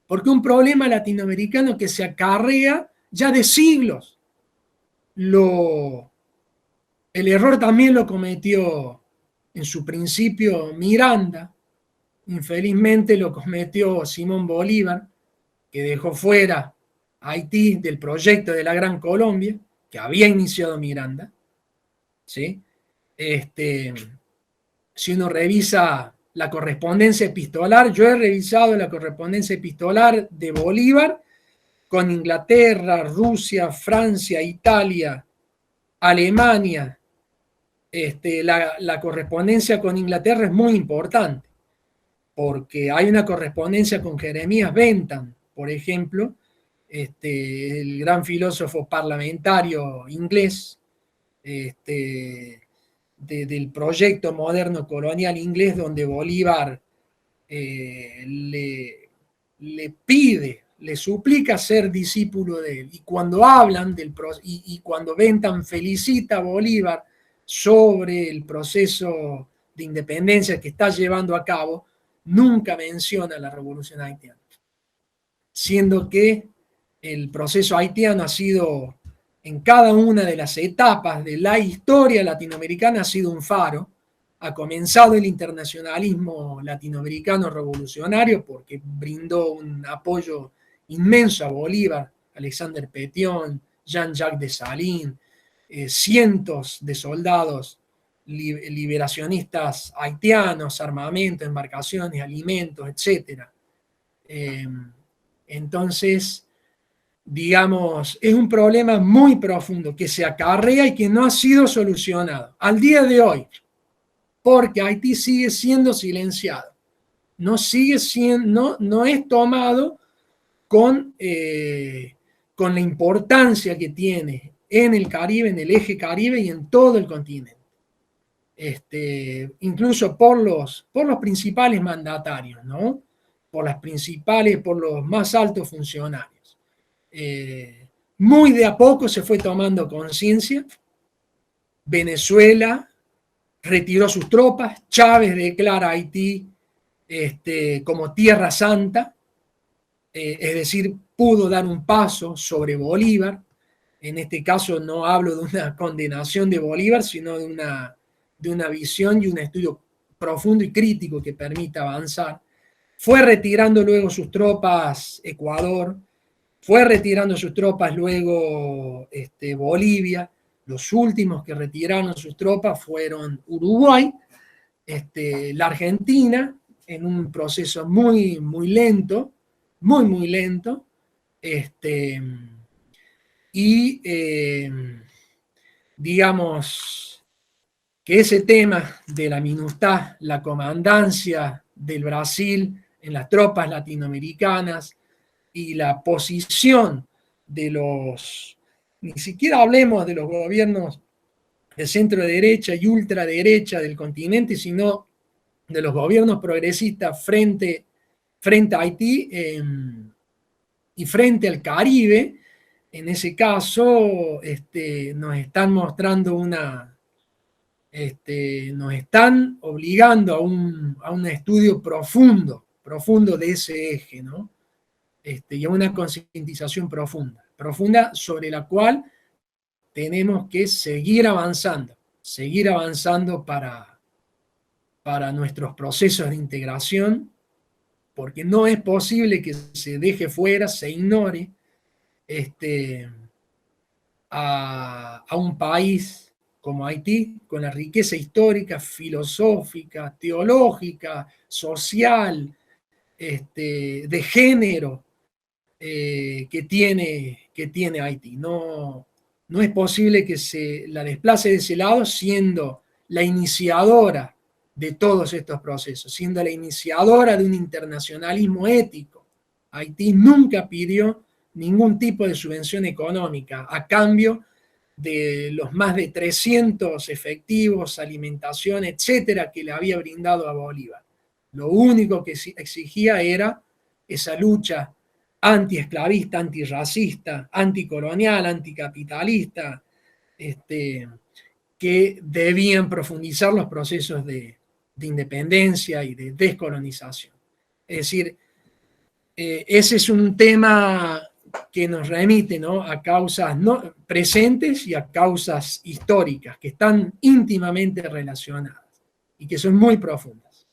porque un problema latinoamericano que se acarrea ya de siglos. El error también lo cometió en su principio Miranda, infelizmente lo cometió Simón Bolívar, que dejó fuera a Haití del proyecto de la Gran Colombia, que había iniciado Miranda. ¿Sí? Si uno revisa la correspondencia epistolar, yo he revisado la correspondencia epistolar de Bolívar con Inglaterra, Rusia, Francia, Italia, Alemania. La correspondencia con Inglaterra es muy importante, porque hay una correspondencia con Jeremías Bentham, por ejemplo, el gran filósofo parlamentario inglés, del proyecto moderno colonial inglés, donde Bolívar le pide, le suplica ser discípulo de él. Y cuando hablan y cuando Bentham felicita a Bolívar sobre el proceso de independencia que está llevando a cabo, nunca menciona la revolución haitiana, siendo que el proceso haitiano ha sido, en cada una de las etapas de la historia latinoamericana, ha sido un faro. Ha comenzado el internacionalismo latinoamericano revolucionario porque brindó un apoyo inmenso a Bolívar, Alexander Petion, Jean-Jacques Dessalines, cientos de soldados liberacionistas haitianos, armamento, embarcaciones, alimentos, etc. Entonces, digamos, es un problema muy profundo que se acarrea y que no ha sido solucionado al día de hoy, porque Haití sigue siendo silenciado, no es tomado con la importancia que tiene en el Caribe, en el eje Caribe y en todo el continente. Incluso por los principales mandatarios, ¿no? Por los más altos funcionarios. Muy de a poco se fue tomando conciencia. Venezuela retiró sus tropas, Chávez declara a Haití como tierra santa, es decir, pudo dar un paso sobre Bolívar. En este caso no hablo de una condenación de Bolívar, sino de una visión y un estudio profundo y crítico que permita avanzar. Fue retirando luego sus tropas Ecuador, fue retirando sus tropas luego Bolivia. Los últimos que retiraron sus tropas fueron Uruguay, la Argentina, en un proceso muy, muy lento, muy lento, digamos que ese tema de la MINUSTAH, la comandancia del Brasil en las tropas latinoamericanas y la posición de ni siquiera hablemos de los gobiernos de centro derecha y ultraderecha del continente, sino de los gobiernos progresistas frente a Haití y frente al Caribe. En ese caso nos están mostrando una nos están obligando a un estudio profundo de ese eje, ¿no? Y a una concientización profunda sobre la cual tenemos que seguir avanzando para nuestros procesos de integración, porque no es posible que se deje fuera, se ignore a un país como Haití, con la riqueza histórica, filosófica, teológica, social, de género que tiene Haití. No es posible que se la desplace de ese lado siendo la iniciadora de todos estos procesos, siendo la iniciadora de un internacionalismo ético. Haití nunca pidió ningún tipo de subvención económica a cambio de los más de 300 efectivos, alimentación, etcétera, que le había brindado a Bolívar. Lo único que exigía era esa lucha antiesclavista, antirracista, anticolonial, anticapitalista, que debían profundizar los procesos de independencia y de descolonización. Es decir, ese es un tema que nos remite, ¿no?, a causas presentes y a causas históricas que están íntimamente relacionadas y que son muy profundas.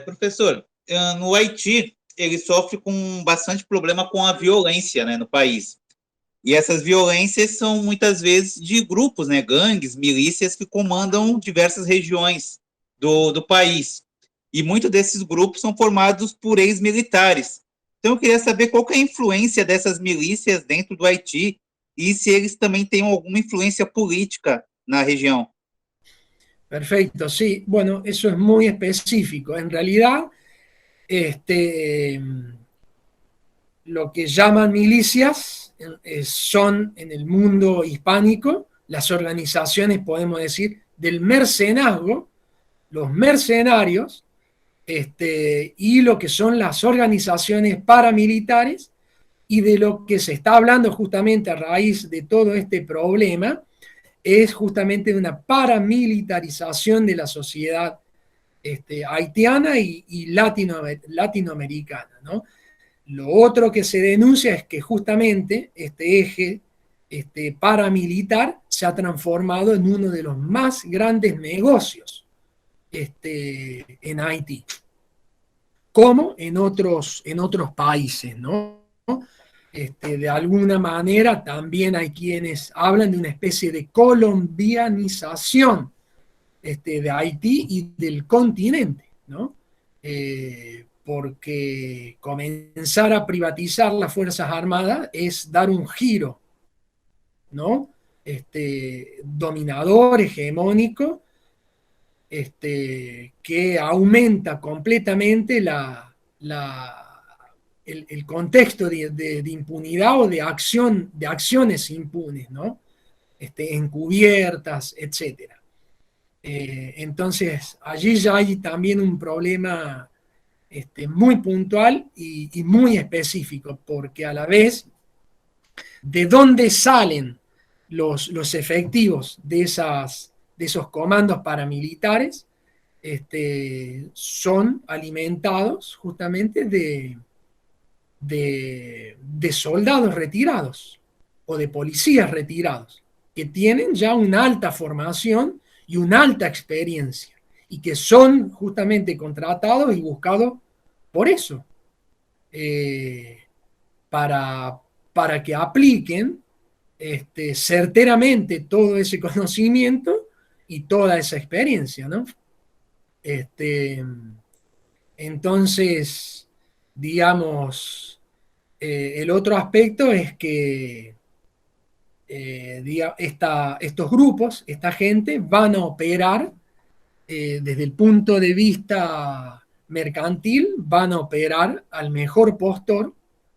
Professor, no Haiti, ele sofre com bastante problema com a violência, né, no país. E essas violências são muitas vezes de grupos, né, gangues, milícias que comandam diversas regiões do país. E muitos desses grupos são formados por ex-militares. Então eu queria saber qual que é a influência dessas milícias dentro do Haiti e se eles também têm alguma influência política na região. Perfecto, sí. Bueno, eso es muy específico. En realidad, lo que llaman milicias son en el mundo hispánico las organizaciones, podemos decir, del mercenazgo, los mercenarios, y lo que son las organizaciones paramilitares, y de lo que se está hablando justamente a raíz de todo este problema es justamente de una paramilitarización de la sociedad haitiana y latinoamericana, ¿no? Lo otro que se denuncia es que justamente este eje paramilitar se ha transformado en uno de los más grandes negocios en Haití, como en otros países, ¿no? De alguna manera también hay quienes hablan de una especie de colombianización de Haití y del continente, ¿no? Porque comenzar a privatizar las Fuerzas Armadas es dar un giro, ¿no? Dominador, hegemónico, que aumenta completamente el contexto de impunidad o de acciones impunes, ¿no? Encubiertas, etc. Entonces, allí ya hay también un problema muy puntual y muy específico, porque a la vez, ¿de dónde salen los efectivos de esos comandos paramilitares? Son alimentados justamente de soldados retirados o de policías retirados, que tienen ya una alta formación y una alta experiencia, y que son justamente contratados y buscados por eso, para que apliquen certeramente todo ese conocimiento y toda esa experiencia, ¿no? Entonces, digamos, el otro aspecto es que estos grupos, esta gente, van a operar desde el punto de vista mercantil, van a operar al mejor postor,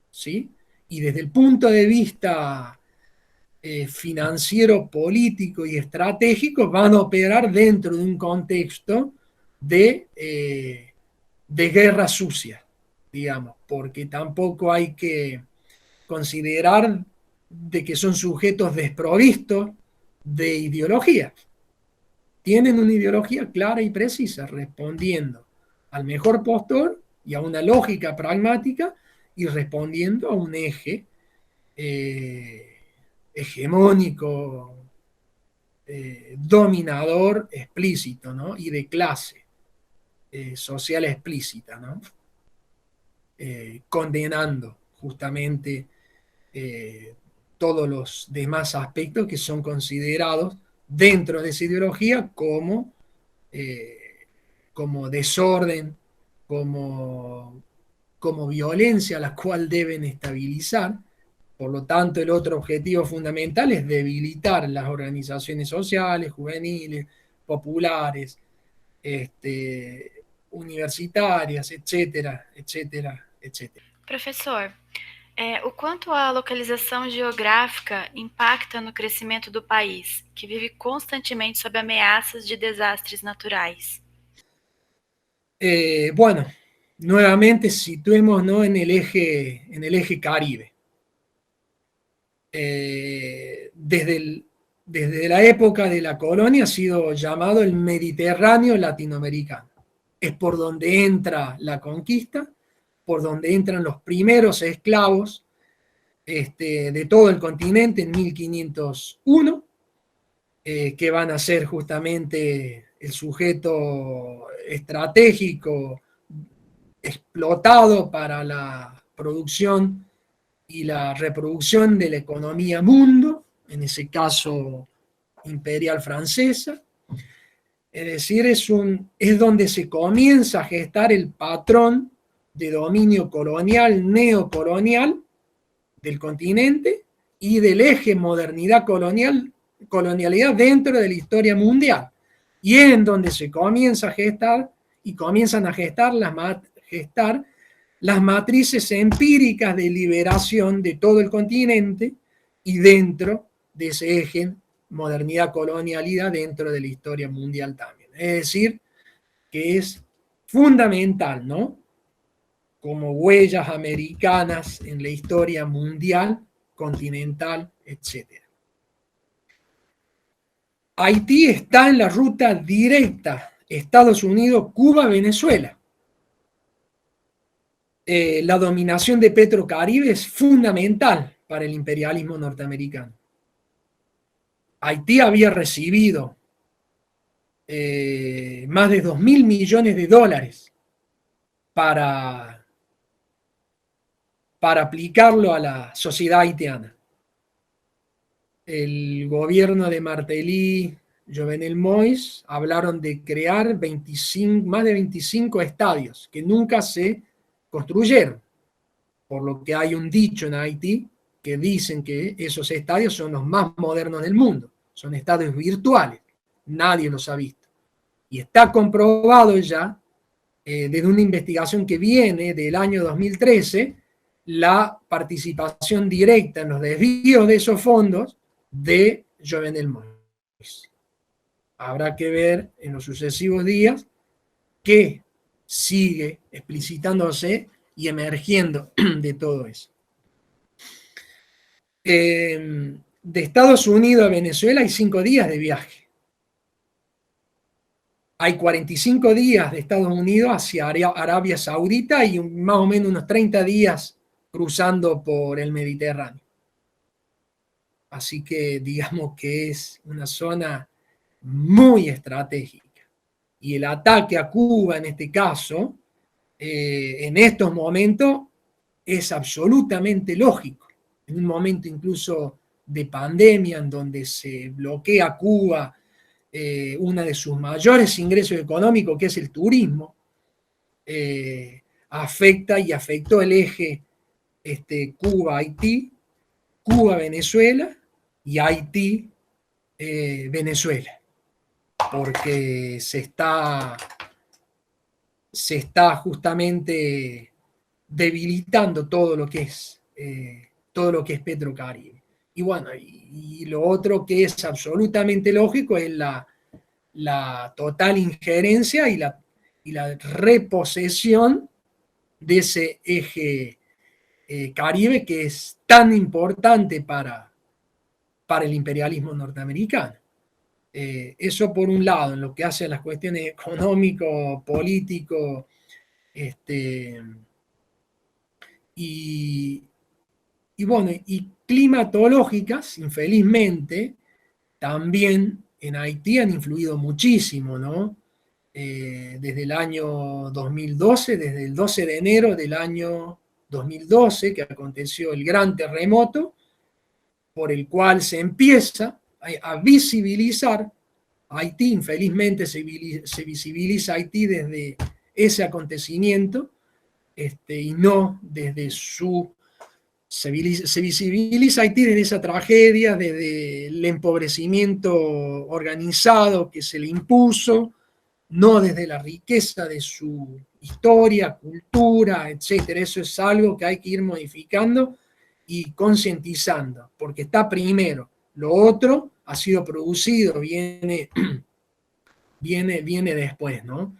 ¿sí? Y desde el punto de vista financiero, político y estratégico, van a operar dentro de un contexto de guerra sucia, digamos, porque tampoco hay que considerar de que son sujetos desprovistos de ideología. tienen una ideología clara y precisa, respondiendo al mejor postor y a una lógica pragmática y respondiendo a un eje hegemónico, dominador explícito, ¿no? Y de clase social explícita, ¿no? Condenando justamente todos los demás aspectos que son considerados dentro de esa ideología como desorden, como violencia, la cual deben estabilizar. Por lo tanto, el otro objetivo fundamental es debilitar las organizaciones sociales, juveniles, populares, universitarias, etcétera, etcétera, etcétera. Professor, o quanto a localização geográfica impacta no crescimento do país, que vive constantemente sob ameaças de desastres naturais? Bueno, nuevamente situémonos en el eje Caribe. Desde la época de la colonia ha sido llamado el Mediterráneo latinoamericano. Es por donde entra la conquista, por donde entran los primeros esclavos de todo el continente en 1501, que van a ser justamente el sujeto estratégico explotado para la producción y la reproducción de la economía mundo, en ese caso imperial francesa. Es decir, es donde se comienza a gestar el patrón de dominio colonial, neocolonial del continente y del eje modernidad colonialidad dentro de la historia mundial. Y es en donde se comienza a gestar y comienzan a gestar las matrices empíricas de liberación de todo el continente y dentro de ese eje modernidad, colonialidad dentro de la historia mundial también. Es decir, que es fundamental, ¿no? Como huellas americanas en la historia mundial, continental, etc. Haití está en la ruta directa Estados Unidos, Cuba, Venezuela. La dominación de Petrocaribe es fundamental para el imperialismo norteamericano. Haití había recibido más de 2.000 millones de dólares para aplicarlo a la sociedad haitiana. El gobierno de Martelly, Jovenel Moïse, hablaron de crear más de 25 estadios que nunca se construyeron, por lo que hay un dicho en Haití que dicen que esos estadios son los más modernos del mundo, son estadios virtuales, nadie los ha visto. Y está comprobado ya, desde una investigación que viene del año 2013, la participación directa en los desvíos de esos fondos de Jovenel Moïse. Habrá que ver en los sucesivos días qué sigue explicitándose y emergiendo de todo eso. De Estados Unidos a Venezuela hay 5 días de viaje. Hay 45 días de Estados Unidos hacia Arabia Saudita y más o menos unos 30 días cruzando por el Mediterráneo. Así que digamos que es una zona muy estratégica. Y el ataque a Cuba en este caso, en estos momentos, es absolutamente lógico. En un momento incluso de pandemia en donde se bloquea Cuba, una de sus mayores ingresos económicos, que es el turismo, afecta y afectó el eje Cuba-Haití, Cuba-Venezuela y Haití-Venezuela, porque se está justamente debilitando todo lo que es Petrocaribe. Y bueno, y lo otro que es absolutamente lógico es la total injerencia y la reposesión de ese eje Caribe, que es tan importante para el imperialismo norteamericano. Eso por un lado, en lo que hace a las cuestiones económico, político, y bueno, y climatológicas, infelizmente, también en Haití han influido muchísimo, ¿no? Desde el año 2012, desde el 12 de enero del año 2012, que aconteció el gran terremoto, por el cual se empieza a visibilizar Haití. Infelizmente se visibiliza Haití desde ese acontecimiento, y no desde su... Se visibiliza Haití desde esa tragedia, desde el empobrecimiento organizado que se le impuso, no desde la riqueza de su historia, cultura, etcétera. Eso es algo que hay que ir modificando y concientizando, porque está primero. Lo otro ha sido producido, viene después, ¿no?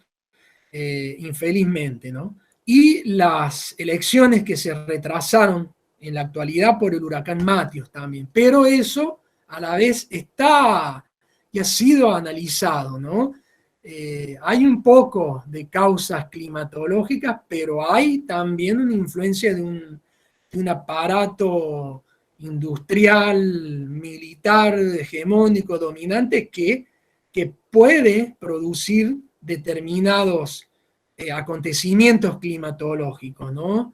Infelizmente, ¿no? Y las elecciones que se retrasaron en la actualidad por el huracán Matios también, pero eso a la vez está y ha sido analizado, ¿no? Hay un poco de causas climatológicas, pero hay también una influencia de un aparato industrial, militar, hegemónico, dominante, que puede producir determinados acontecimientos climatológicos, ¿no?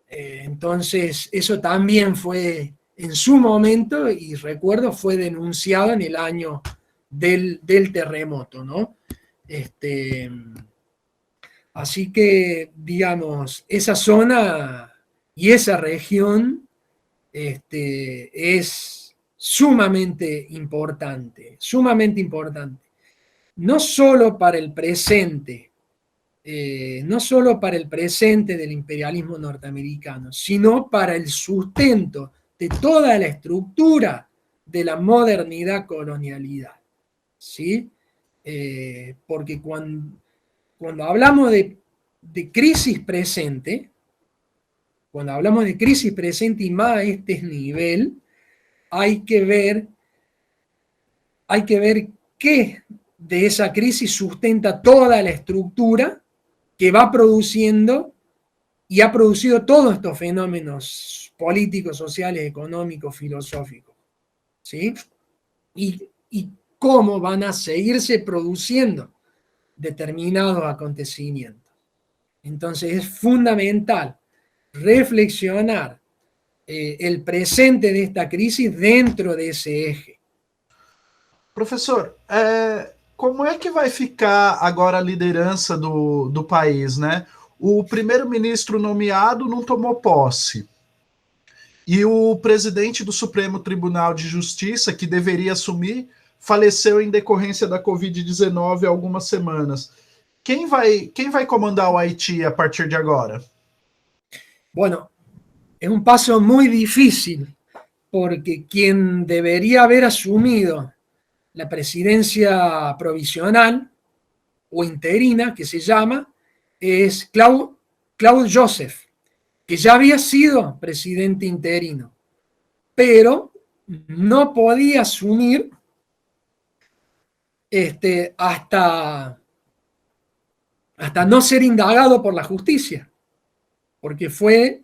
Entonces, eso también fue en su momento, y recuerdo, fue denunciado en el año del terremoto, ¿no? Así que, digamos, esa zona y esa región es sumamente importante, sumamente importante. No solo para el presente, no solo para el presente del imperialismo norteamericano, sino para el sustento de toda la estructura de la modernidad colonialidad. ¿Sí? Porque cuando hablamos de crisis presente, cuando hablamos de crisis presente y más a este nivel, hay que ver qué de esa crisis sustenta toda la estructura que va produciendo y ha producido todos estos fenómenos políticos, sociales, económicos, filosóficos. ¿Sí? Y cómo van a seguirse produciendo determinados acontecimientos. Entonces es fundamental reflexionar el presente de esta crisis dentro de esse eje. Professor, como é que vai ficar agora a liderança do país, né? O primeiro-ministro nomeado não tomou posse. E o presidente do Supremo Tribunal de Justiça, que deveria assumir, faleceu em decorrência da Covid-19 há algumas semanas. Quem vai comandar o Haití a partir de agora? Bueno, es un paso muy difícil, porque quien debería haber asumido la presidencia provisional o interina, que se llama, es Claude Joseph, que ya había sido presidente interino, pero no podía asumir hasta no ser indagado por la justicia, porque fue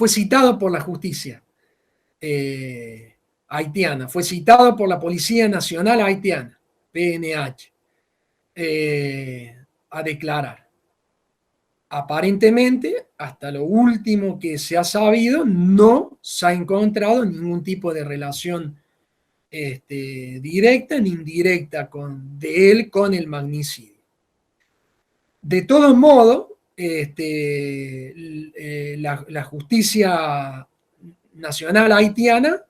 citado por la justicia haitiana, fue citado por la Policía Nacional Haitiana, PNH, a declarar. Aparentemente, hasta lo último que se ha sabido, no se ha encontrado ningún tipo de relación directa ni indirecta de él con el magnicidio. De todos modos, la justicia nacional haitiana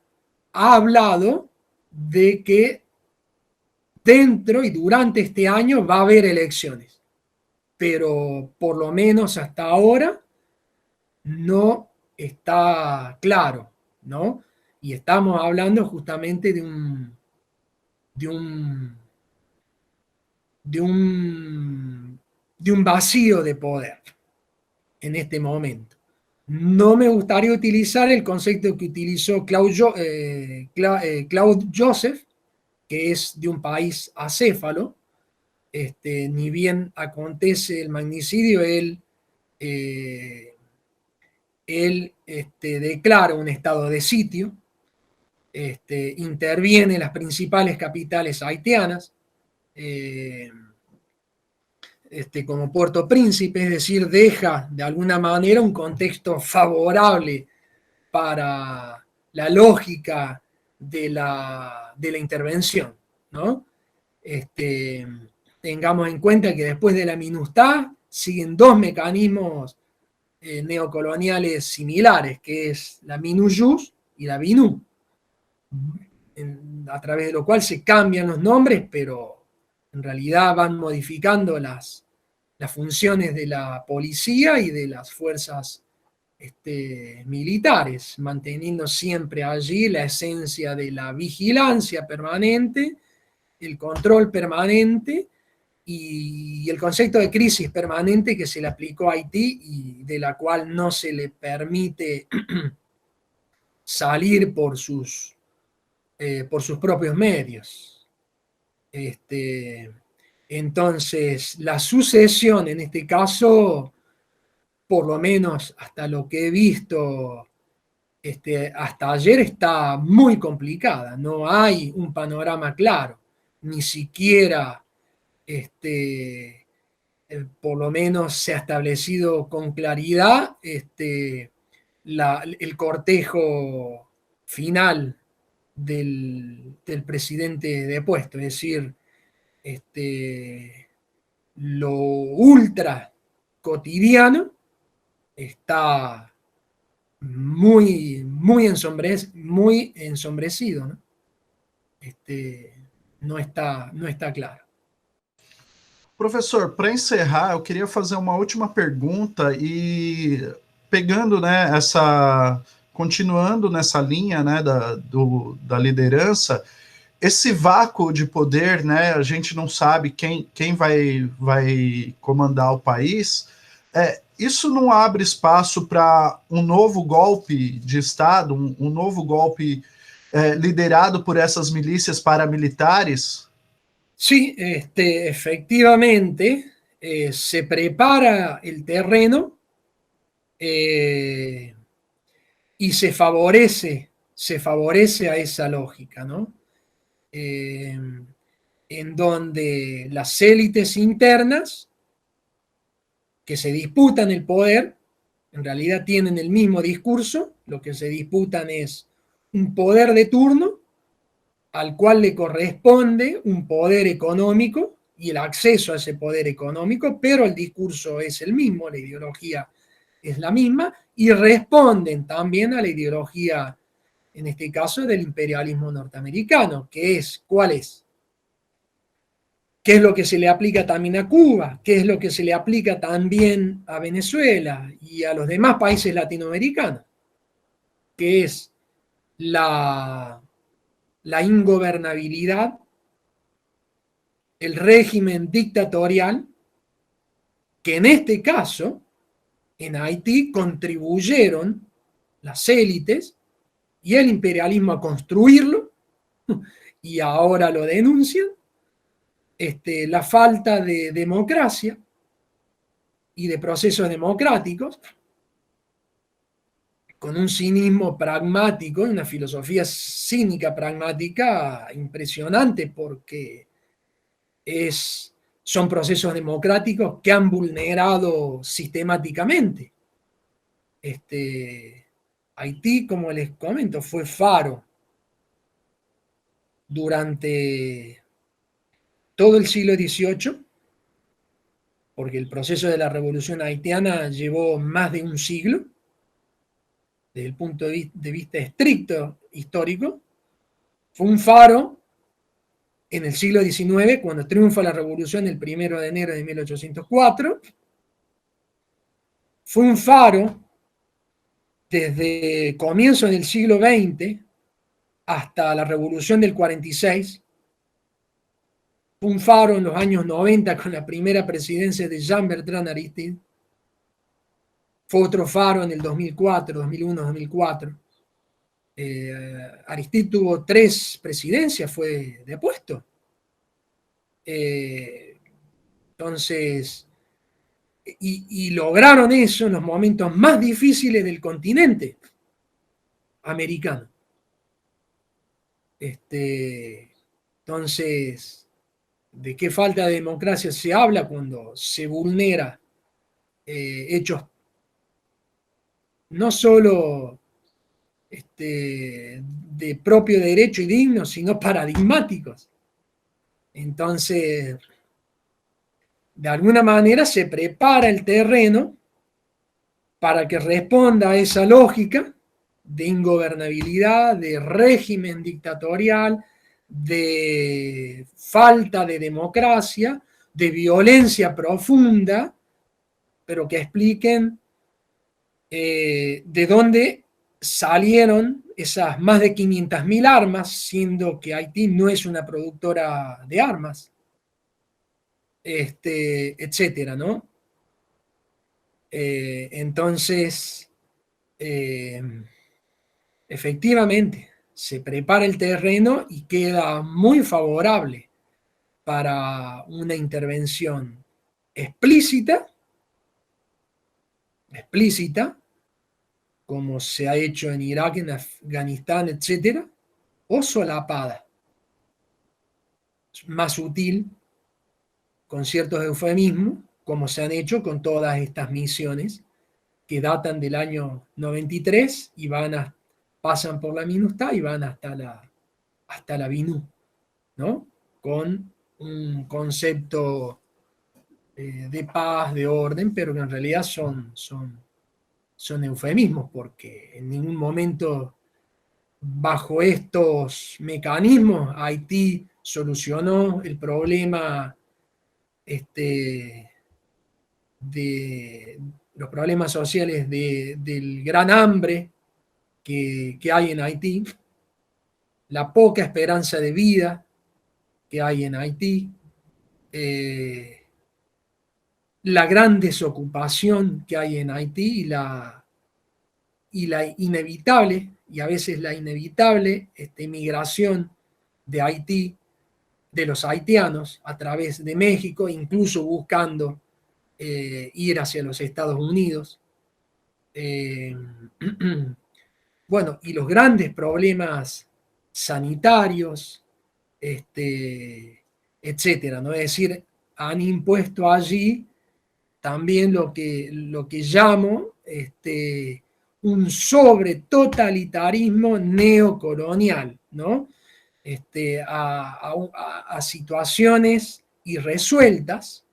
ha hablado de que dentro y durante este año va a haber elecciones, pero por lo menos hasta ahora no está claro, ¿no? Y estamos hablando justamente de un vacío de poder en este momento. no me gustaría utilizar el concepto que utilizó Claude Joseph, que es de un país acéfalo. Ni bien acontece el magnicidio, él declara un estado de sitio, interviene en las principales capitales haitianas, como Puerto Príncipe, es decir, deja de alguna manera un contexto favorable para la lógica de la intervención, ¿no? Tengamos en cuenta que después de la MINUSTAH siguen dos mecanismos neocoloniales similares, que es la MINUJUS y la BINU, a través de lo cual se cambian los nombres, pero en realidad van modificando las funciones de la policía y de las fuerzas militares, manteniendo siempre allí la esencia de la vigilancia permanente, el control permanente y el concepto de crisis permanente que se le aplicó a Haití y de la cual no se le permite salir por sus propios medios. Entonces, la sucesión en este caso, por lo menos hasta lo que he visto hasta ayer, está muy complicada. No hay un panorama claro, ni siquiera por lo menos se ha establecido con claridad el cortejo final del presidente depuesto, es decir, lo ultra cotidiano está muy ensombrecido, ¿no? No está claro. Professor, para encerrar, eu queria fazer uma última pergunta e pegando, né, continuando nessa linha, né, da liderança, esse vácuo de poder, né, a gente não sabe quem vai comandar o país, isso não abre espaço para um novo golpe de Estado, um novo golpe liderado por essas milícias paramilitares? Sí, efectivamente, se prepara el terreno y se favorece a esa lógica, ¿no? En donde las élites internas que se disputan el poder, en realidad tienen el mismo discurso, lo que se disputan es un poder de turno al cual le corresponde un poder económico y el acceso a ese poder económico, pero el discurso es el mismo, la ideología es la misma, y responden también a la ideología, en este caso, del imperialismo norteamericano, que es, ¿cuál es? ¿Qué es lo que se le aplica también a Cuba? ¿Qué es lo que se le aplica también a Venezuela y a los demás países latinoamericanos? Que es la ingobernabilidad, el régimen dictatorial, que en este caso, en Haití, contribuyeron las élites y el imperialismo a construirlo, y ahora lo denuncian, la falta de democracia y de procesos democráticos, con un cinismo pragmático, una filosofía cínica pragmática impresionante, porque son procesos democráticos que han vulnerado sistemáticamente. Haití, como les comento, fue faro durante todo el siglo XVIII, porque el proceso de la revolución haitiana llevó más de un siglo, desde el punto de vista estricto histórico. Fue un faro en el siglo XIX, cuando triunfa la revolución el 1 de enero de 1804. Fue un faro desde comienzo del siglo XX hasta la revolución del 46. Fue un faro en los años 90 con la primera presidencia de Jean Bertrand Aristide. fue otro faro en el 2004, 2001, 2004. Aristide tuvo 3 presidencias, fue depuesto. Entonces, y lograron eso en los momentos más difíciles del continente americano. Entonces, ¿de qué falta de democracia se habla cuando se vulnera hechos no solo de propio derecho y dignos, sino paradigmáticos? Entonces, de alguna manera se prepara el terreno para que responda a esa lógica de ingobernabilidad, de régimen dictatorial, de falta de democracia, de violencia profunda, pero que expliquen de dónde salieron esas más de 500.000 armas, siendo que Haití no es una productora de armas, etcétera, ¿no? Entonces, efectivamente, se prepara el terreno y queda muy favorable para una intervención explícita, como se ha hecho en Irak, en Afganistán, etcétera, o solapada, más sutil, con ciertos eufemismos, como se han hecho con todas estas misiones que datan del año 93 y pasan por la MINUSTAH y van hasta la BINU, ¿no? Con un concepto de paz, de orden, pero que en realidad son eufemismos, porque en ningún momento bajo estos mecanismos Haití solucionó el problema de los problemas sociales del gran hambre que hay en Haití, la poca esperanza de vida que hay en Haití, la gran desocupación que hay en Haití y la inevitable, y a veces la inevitable migración de Haití, de los haitianos a través de México, incluso buscando ir hacia los Estados Unidos. Bueno, y los grandes problemas sanitarios, etcétera, ¿no? Es decir, han impuesto allí también lo que llamo un sobretotalitarismo neocolonial, ¿no? A situaciones irresueltas,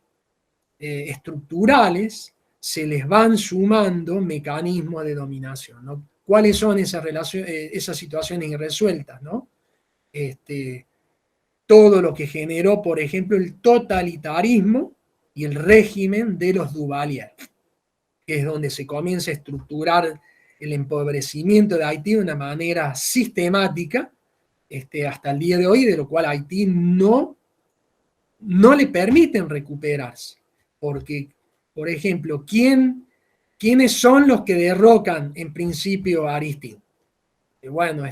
estructurales, se les van sumando mecanismos de dominación, ¿no? ¿Cuáles son esas situaciones irresueltas, ¿no? Todo lo que generó, por ejemplo, el totalitarismo y el régimen de los Duvalier, que es donde se comienza a estructurar el empobrecimiento de Haití de una manera sistemática, hasta el día de hoy, de lo cual Haití no le permiten recuperarse. Porque, por ejemplo, ¿quiénes son los que derrocan en principio a Aristide? Bueno,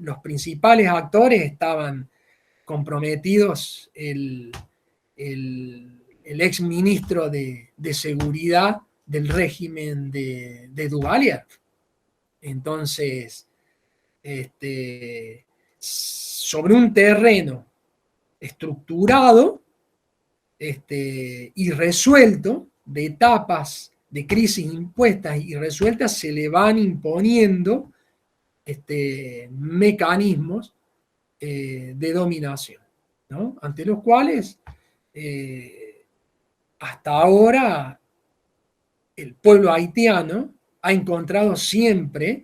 los principales actores estaban comprometidos, el ex ministro de Seguridad del régimen de Duvalier. Entonces, sobre un terreno estructurado y resuelto, de etapas de crisis impuestas y resueltas, se le van imponiendo mecanismos de dominación, ¿no? Ante los cuales hasta ahora el pueblo haitiano ha encontrado siempre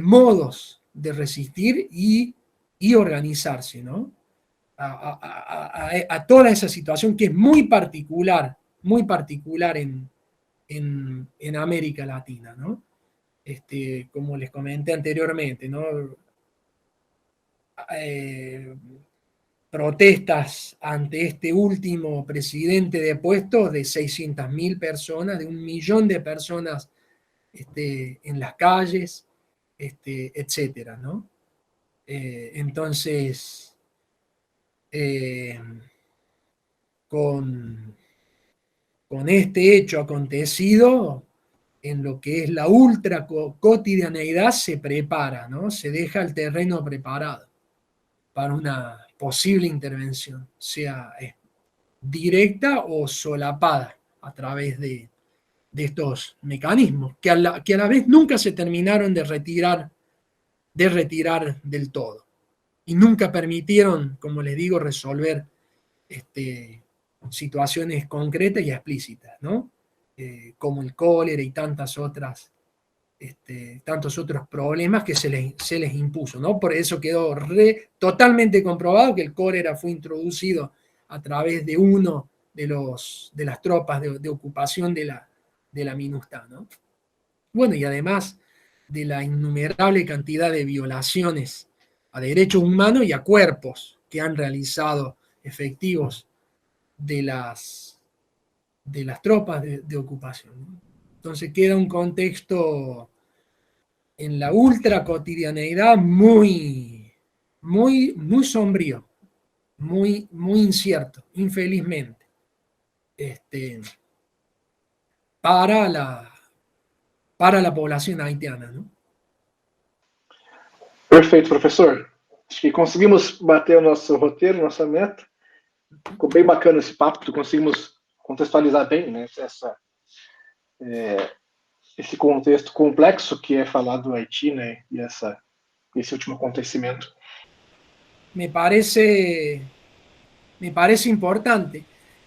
modos de resistir y organizarse, ¿no? A toda esa situación que es muy particular en América Latina, ¿no? Como les comenté anteriormente, ¿no? Protestas ante este último presidente depuesto de 600.000 personas, de 1 millón de personas en las calles, etcétera, ¿no? Entonces, con este hecho acontecido, en lo que es la ultra cotidianeidad se prepara, ¿no? Se deja el terreno preparado para una posible intervención, sea directa o solapada a través de estos mecanismos, que a la vez nunca se terminaron de retirar del todo. Y nunca permitieron, como les digo, resolver situaciones concretas y explícitas, ¿no? Como el cólera y tantos otros problemas que se les impuso, ¿no? Por eso quedó totalmente comprobado que el cólera fue introducido a través de uno de las tropas de ocupación de la MINUSTAH, ¿no? Bueno, y además de la innumerable cantidad de violaciones a derechos humanos y a cuerpos que han realizado efectivos de las tropas de ocupación, ¿no? Entonces queda un contexto en la ultra cotidianeidad muy, muy, muy sombrío, muy, muy incierto, infelizmente, para la población haitiana, ¿no? Perfeito, professor. Acho que conseguimos bater o nosso roteiro, nossa meta. Ficou bem bacana esse papo, conseguimos contextualizar bem, né, esse contexto complexo que é falar do Haiti, né, e esse último acontecimento. Me parece importante.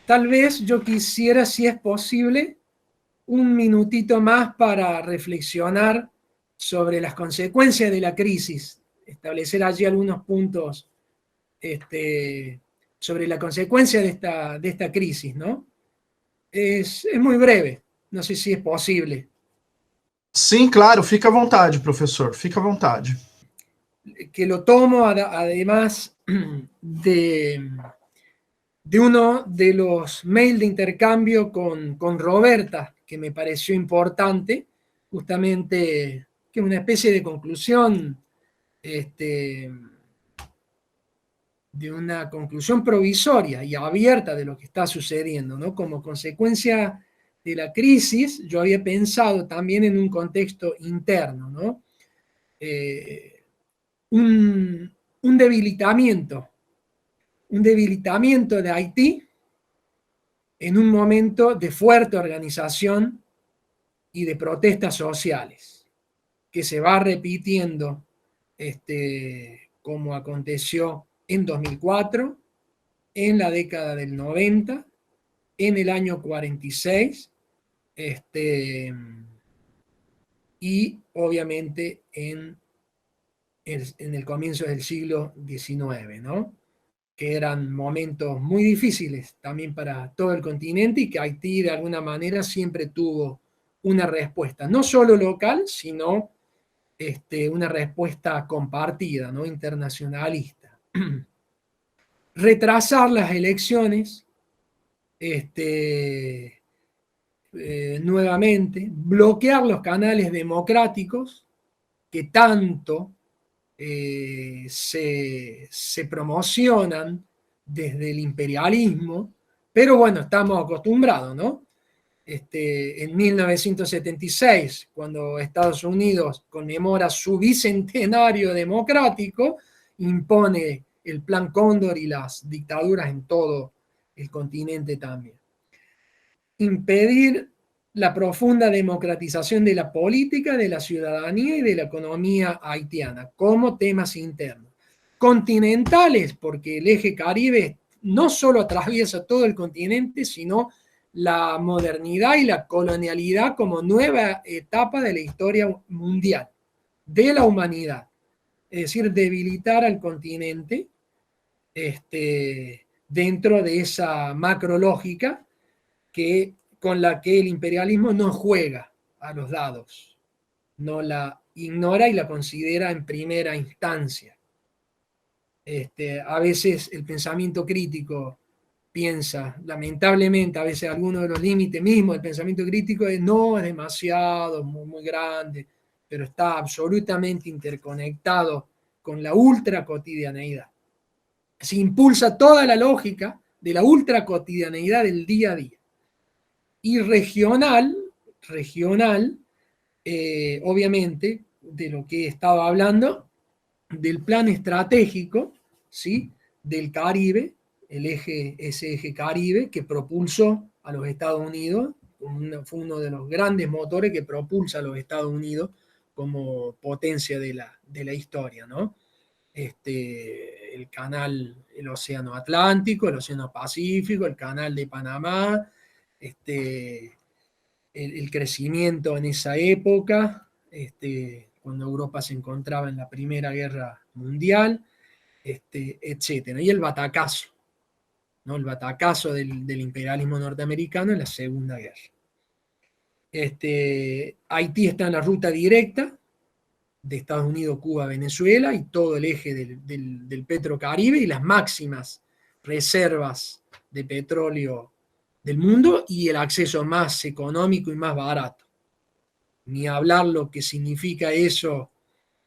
Tal vez yo quisiera, si es posible, un minutito más para reflexionar sobre las consecuencias de la crisis, establecer allí algunos puntos sobre la consecuencia de esta crisis, ¿no? Es muy breve, no sé si es posible. Sim, claro, fica à vontade, professor, fica à vontade. Que lo tomo además de uno de los mails de intercambio con Roberta, que me pareció importante, justamente que es una especie de conclusión, de una conclusión provisoria y abierta de lo que está sucediendo, ¿no? Como consecuencia de la crisis, yo había pensado también en un contexto interno, ¿no? Un debilitamiento de Haití en un momento de fuerte organización y de protestas sociales, que se va repitiendo como aconteció en 2004, en la década del 90, en el año 46, y obviamente en el comienzo del siglo XIX, ¿no? Que eran momentos muy difíciles también para todo el continente y que Haití de alguna manera siempre tuvo una respuesta, no solo local, sino una respuesta compartida, ¿no? Internacionalista. Retrasar las elecciones, nuevamente, bloquear los canales democráticos que tanto se promocionan desde el imperialismo, pero bueno, estamos acostumbrados, ¿no? En 1976, cuando Estados Unidos conmemora su bicentenario democrático, impone el Plan Cóndor y las dictaduras en todo el continente también. Impedir la profunda democratización de la política, de la ciudadanía y de la economía haitiana como temas internos. Continentales, porque el eje Caribe no solo atraviesa todo el continente, sino la modernidad y la colonialidad como nueva etapa de la historia mundial, de la humanidad. Es decir, debilitar al continente dentro de esa macrológica con la que el imperialismo no juega a los dados, no la ignora y la considera en primera instancia. A veces el pensamiento crítico piensa, lamentablemente, a veces algunos de los límites mismos del pensamiento crítico es no, es demasiado, muy, muy grande, pero está absolutamente interconectado con la ultra cotidianeidad. Se impulsa toda la lógica de la ultra cotidianeidad del día a día. Y regional, obviamente, de lo que he estado hablando, del plan estratégico, ¿sí?, del Caribe, ese eje Caribe que propulsó a los Estados Unidos, fue uno de los grandes motores que propulsa a los Estados Unidos como potencia de la historia, ¿no? El canal, el Océano Atlántico, el Océano Pacífico, el canal de Panamá, el crecimiento en esa época, cuando Europa se encontraba en la Primera Guerra Mundial, etcétera. Y el batacazo, ¿no? El batacazo del imperialismo norteamericano en la Segunda Guerra. Haití está en la ruta directa de Estados Unidos, Cuba, Venezuela y todo el eje del Petrocaribe y las máximas reservas de petróleo del mundo y el acceso más económico y más barato. Ni hablar lo que significa eso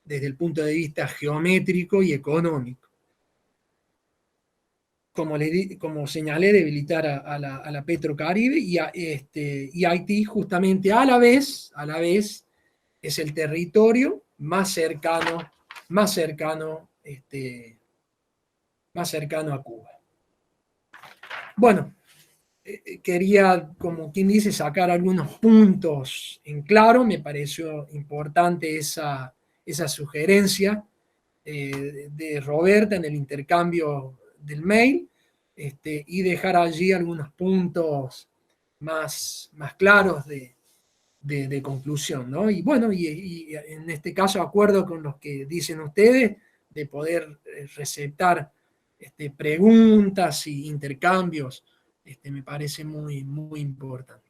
desde el punto de vista geométrico y económico. Como señalé, debilitar a la Petrocaribe y Haití justamente a la vez es el territorio más cercano a Cuba. Bueno, quería, como quien dice, sacar algunos puntos en claro. Me pareció importante esa sugerencia de Roberta en el intercambio del mail, y dejar allí algunos puntos más claros de conclusión, ¿no? Y bueno, y en este caso acuerdo con los que dicen ustedes de poder receptar preguntas y intercambios, me parece muy, muy importante.